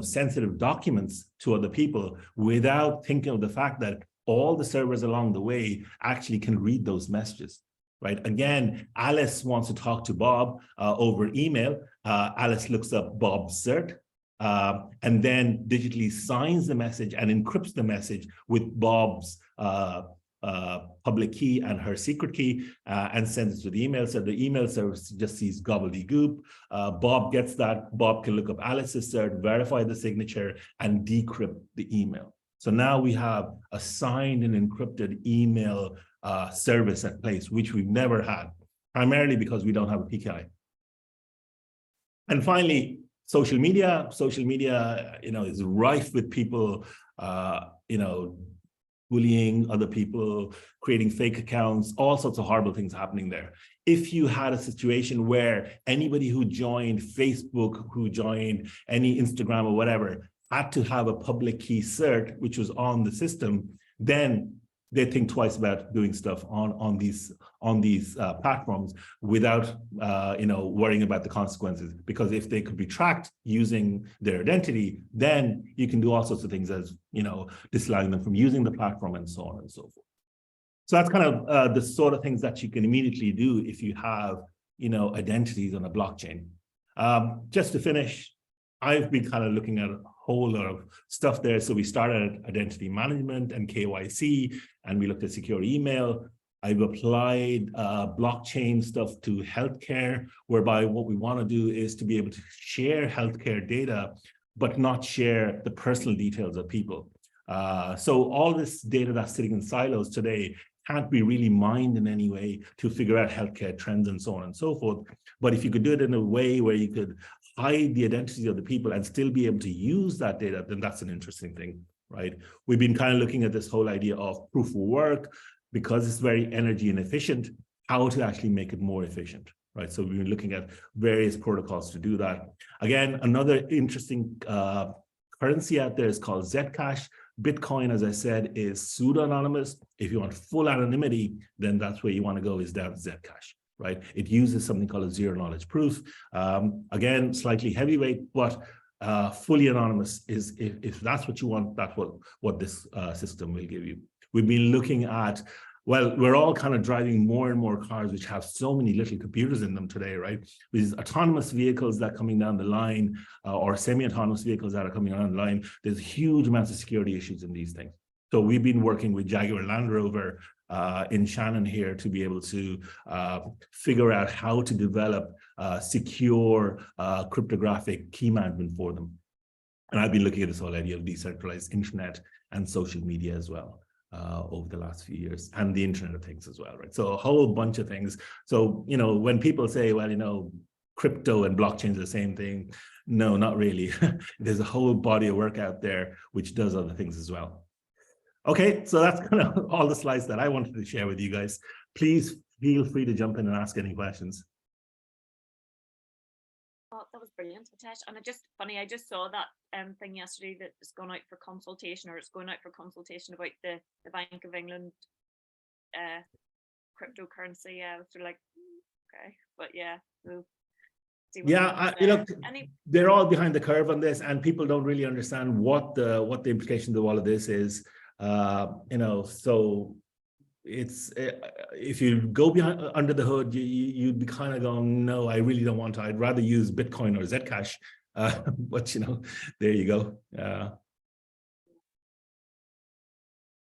sensitive documents to other people without thinking of the fact that all the servers along the way actually can read those messages, right? Again, Alice wants to talk to Bob over email. Alice looks up Bob's cert, and then digitally signs the message and encrypts the message with Bob's public key and her secret key, and sends it to the email. So the email service just sees gobbledygook. Bob gets that. Bob can look up Alice's cert, verify the signature, and decrypt the email. So now we have a signed and encrypted email service at place, which we've never had, primarily because we don't have a PKI. And finally, social media. Social media, is rife with people, bullying other people, creating fake accounts, all sorts of horrible things happening there. If you had a situation where anybody who joined Facebook, who joined any Instagram or whatever, had to have a public key cert, which was on the system, then they think twice about doing stuff on these platforms without worrying about the consequences. Because if they could be tracked using their identity, then you can do all sorts of things, as disallowing them from using the platform and so on and so forth. So that's kind of the sort of things that you can immediately do if you have identities on a blockchain. Just to finish, I've been kind of looking at a whole lot of stuff there. So we started at identity management and KYC, and we looked at secure email. I've applied blockchain stuff to healthcare, whereby what we want to do is to be able to share healthcare data, but not share the personal details of people. So all this data that's sitting in silos today can't be really mined in any way to figure out healthcare trends and so on and so forth. But if you could do it in a way where you could hide the identity of the people and still be able to use that data, then that's an interesting thing, right? We've been kind of looking at this whole idea of proof of work, because it's very energy inefficient, how to actually make it more efficient, right? So we've been looking at various protocols to do that. Again, another interesting currency out there is called Zcash. Bitcoin, as I said, is pseudo-anonymous. If you want full anonymity, then that's where you want to go, is down to Zcash, right? It uses something called a zero-knowledge proof. Again, slightly heavyweight, but fully anonymous is, if that's what you want, that's what this system will give you. We've been looking at, well, we're all kind of driving more and more cars which have so many little computers in them today, right? These autonomous vehicles that are coming down the line, or semi-autonomous vehicles that are coming down the line, there's huge amounts of security issues in these things. So we've been working with Jaguar Land Rover in Shannon here to be able to figure out how to develop secure cryptographic key management for them. And I've been looking at this whole idea of decentralized internet and social media as well over the last few years, and the Internet of Things as well, right? So a whole bunch of things. So, you know, when people say, well, you know, crypto and blockchain is the same thing, no, not really. There's a whole body of work out there which does other things as well. Okay, so that's kind of all the slides that I wanted to share with you guys. Please feel free to jump in and ask any questions. Oh, that was brilliant, Hitesh. And I just saw that thing yesterday that it's gone out for consultation, or it's going out for consultation about the Bank of England cryptocurrency. So like, okay, but yeah, we'll see what happens you know, there. they're all behind the curve on this, and people don't really understand what the implications of all of this is. You know, so it's if you go behind under the hood, you'd be kind of going, no, I really don't want to. I'd rather use Bitcoin or Zcash. But you know, there you go.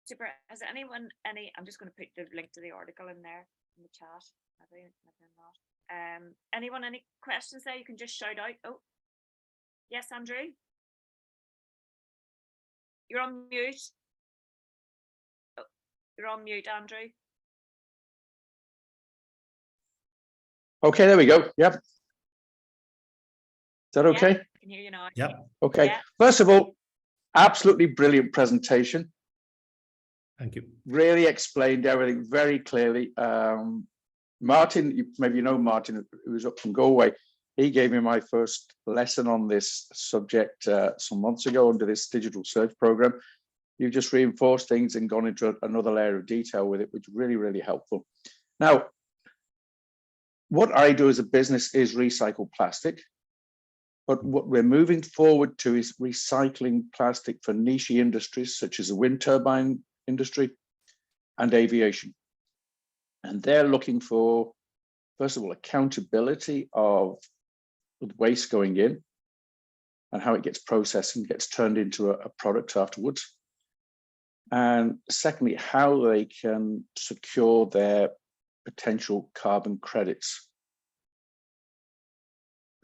Super. Has anyone I'm just going to put the link to the article in there in the chat. Maybe not. Anyone any questions there? You can just shout out. Oh, yes, Andrew. You're on mute. You're on mute, Andrew. Okay, there we go. Yep. Is that okay? Yeah, I can hear you now. Yep. Okay. Yeah. First of all, absolutely brilliant presentation. Thank you. Really explained everything very clearly. Martin, maybe you know Martin, who was up from Galway. He gave me my first lesson on this subject some months ago under this digital search program. You've just reinforced things and gone into another layer of detail with it, which is really, really helpful. Now, what I do as a business is recycle plastic, but what we're moving forward to is recycling plastic for niche industries such as the wind turbine industry and aviation. And they're looking for, first of all, accountability of waste going in and how it gets processed and gets turned into a product afterwards. And secondly, how they can secure their potential carbon credits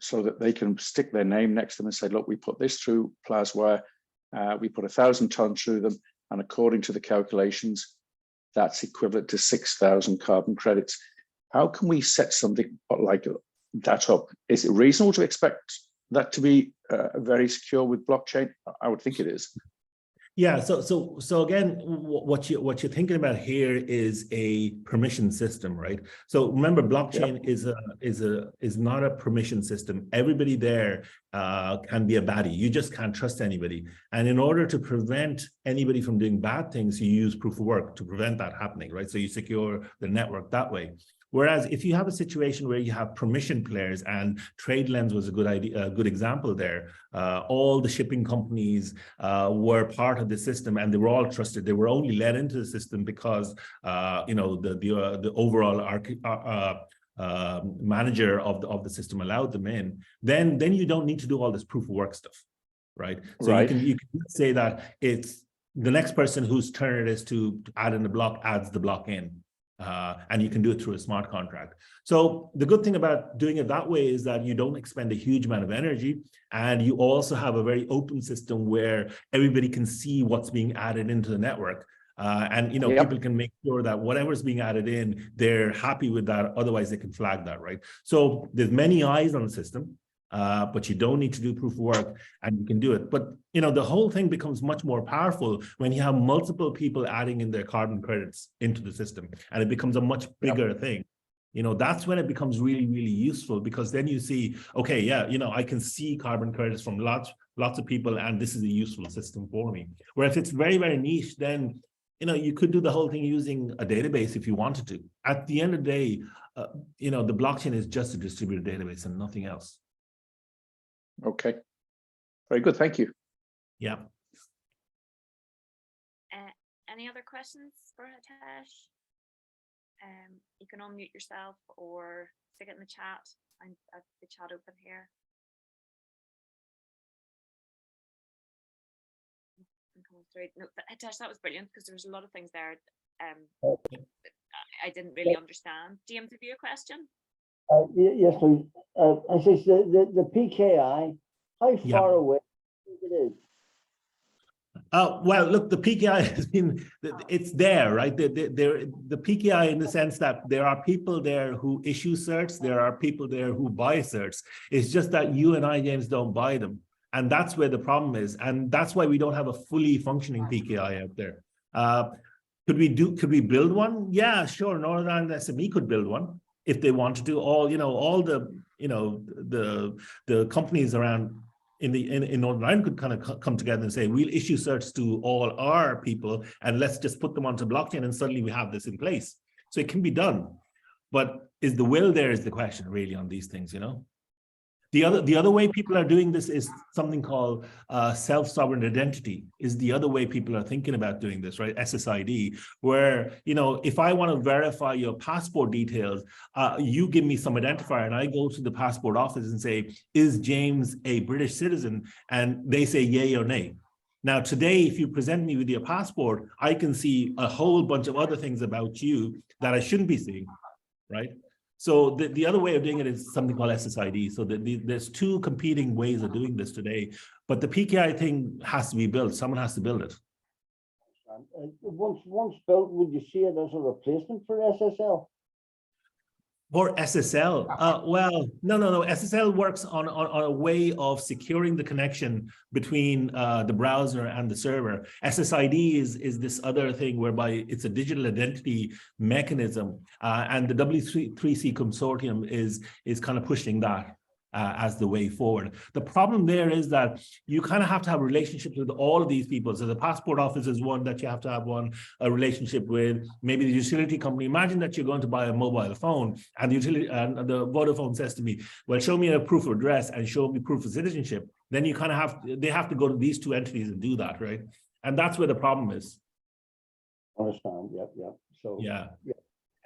so that they can stick their name next to them and say, look, we put this through Plasware, we put 1,000 tons through them, and according to the calculations, that's equivalent to 6,000 carbon credits. How can we set something like that up? Is it reasonable to expect that to be very secure with blockchain? I would think it is. Yeah, so again, what you're thinking about here is a permission system, right? So remember, blockchain is not a permission system. Everybody there can be a baddie. You just can't trust anybody. And in order to prevent anybody from doing bad things, you use proof of work to prevent that happening, right? So you secure the network that way. Whereas if you have a situation where you have permission players, and TradeLens was a good idea, a good example there, all the shipping companies were part of the system, and they were all trusted. They were only let into the system because you know, the overall manager of the system allowed them in. Then you don't need to do all this proof of work stuff, right? So you can say that it's the next person whose turn it is to add in the block adds the block in. And you can do it through a smart contract. So the good thing about doing it that way is that you don't expend a huge amount of energy, and you also have a very open system where everybody can see what's being added into the network. And you know, people can make sure that whatever's being added in, they're happy with that. Otherwise, they can flag that, right? So there's many eyes on the system. But you don't need to do proof of work, and you can do it. But you know, the whole thing becomes much more powerful when you have multiple people adding in their carbon credits into the system, and it becomes a much bigger thing. You know, that's when it becomes really, really useful, because then you see, okay, yeah, you know, I can see carbon credits from lots of people, and this is a useful system for me. Where if it's very, very niche, then you know, you could do the whole thing using a database if you wanted to. At the end of the day, you know, the blockchain is just a distributed database and nothing else. Okay, very good. Thank you. Yeah. Any other questions for Hitesh? You can unmute yourself or stick it in the chat. I'm at the chat open here. No, but Hitesh, that was brilliant, because there was a lot of things there I didn't really understand. James, have you a question? Yes, please. I says the PKI, how far away it is? Well, look, the PKI has been, it's there, right? The PKI in the sense that there are people there who issue certs, there are people there who buy certs. It's just that you and I, James, don't buy them. And that's where the problem is. And that's why we don't have a fully functioning PKI out there. Could we build one? Yeah, sure. Northern Ireland SME could build one if they wanted to. All the companies around in Northern Ireland could kind of come together and say, we'll issue certs to all our people and let's just put them onto blockchain, and suddenly we have this in place. So it can be done. But is the will there is the question really on these things, The other way people are doing this is something called self-sovereign identity, is the other way people are thinking about doing this, right? SSID, where, if I want to verify your passport details, you give me some identifier and I go to the passport office and say, is James a British citizen? And they say yay or nay. Now, today, if you present me with your passport, I can see a whole bunch of other things about you that I shouldn't be seeing, right? So the other way of doing it is something called SSID. So there's two competing ways of doing this today, but the PKI thing has to be built. Someone has to build it. Once built, would you see it as a replacement for SSL? Or SSL? Well, no. SSL works on a way of securing the connection between the browser and the server. SSID is this other thing whereby it's a digital identity mechanism, and the W3C consortium is kind of pushing that as the way forward. The problem there is that you kind of have to have relationships with all of these people. So the passport office is one that you have to have a relationship with, maybe the utility company. Imagine that you're going to buy a mobile phone and the utility and the Vodafone says to me, well, show me a proof of address and show me proof of citizenship. Then you kind of they have to go to these two entities and do that, right? And that's where the problem is. Understand, yeah. So yeah.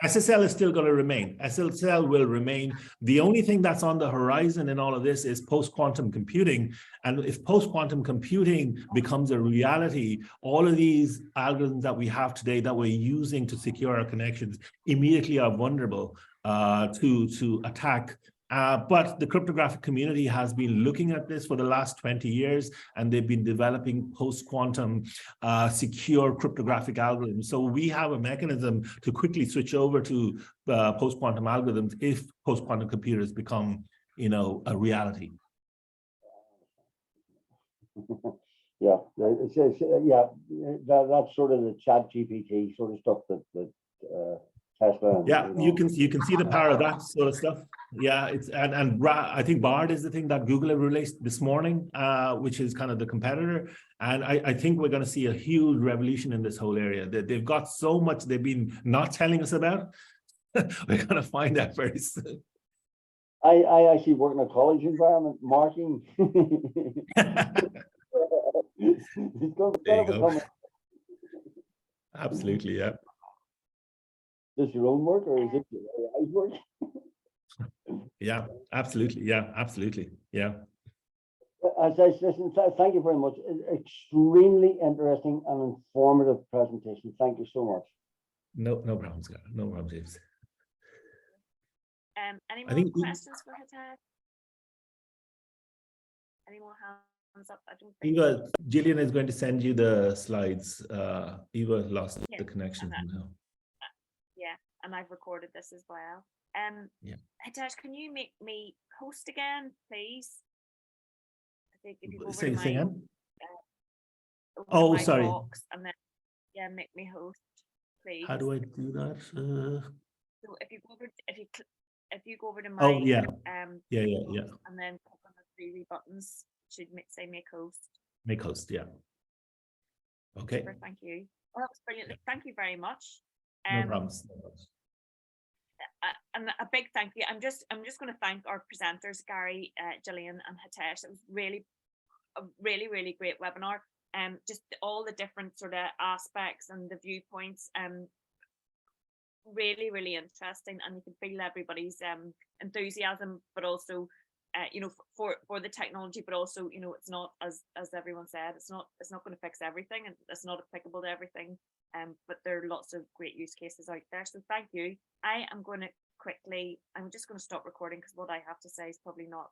SSL is still going to remain. SSL will remain. The only thing that's on the horizon in all of this is post-quantum computing. And if post-quantum computing becomes a reality, all of these algorithms that we have today that we're using to secure our connections immediately are vulnerable to attack. But the cryptographic community has been looking at this for the last 20 years, and they've been developing post-quantum secure cryptographic algorithms. So we have a mechanism to quickly switch over to post-quantum algorithms if post-quantum computers become, a reality. Yeah, that's sort of the chat GPT sort of stuff that Tesla. Yeah, you can see the power of that sort of stuff. Yeah, it's and I think Bard is the thing that Google have released this morning, which is kind of the competitor. And I think we're going to see a huge revolution in this whole area. They've got so much they've been not telling us about. We're going to find out very soon. I actually work in a college environment, marking. Absolutely, yeah. Is this your own work or is it your AI's work? Yeah, absolutely. Yeah, absolutely. Yeah. As I listen, thank you very much. Extremely interesting and informative presentation. Thank you so much. No problem, Scott. No problem, James. Any more questions for Hitesh? Any more hands up? I don't think. Eva, Jillian is going to send you the slides. Eva lost the connection somehow. Yeah, and I've recorded this as well. Yeah. Hitesh, can you make me host again, please? I think if you go over Say to my, again? over my sorry. box and then make me host, please. How do I do that? So if you go over to my yeah. and then click on the three buttons, should say make host. Make host, yeah. Okay. Super, thank you. Oh, that was brilliant. Yeah. Thank you very much. No problems. And a big thank you. I'm just going to thank our presenters, Gary, Jillian, and Hitesh. It was a really great webinar. Just all the different sort of aspects and the viewpoints. Really interesting, and you can feel everybody's enthusiasm, but also for the technology, but also it's not, as everyone said, it's not going to fix everything, and it's not applicable to everything. but there are lots of great use cases out there. So thank you. I'm just going to stop recording because what I have to say is probably not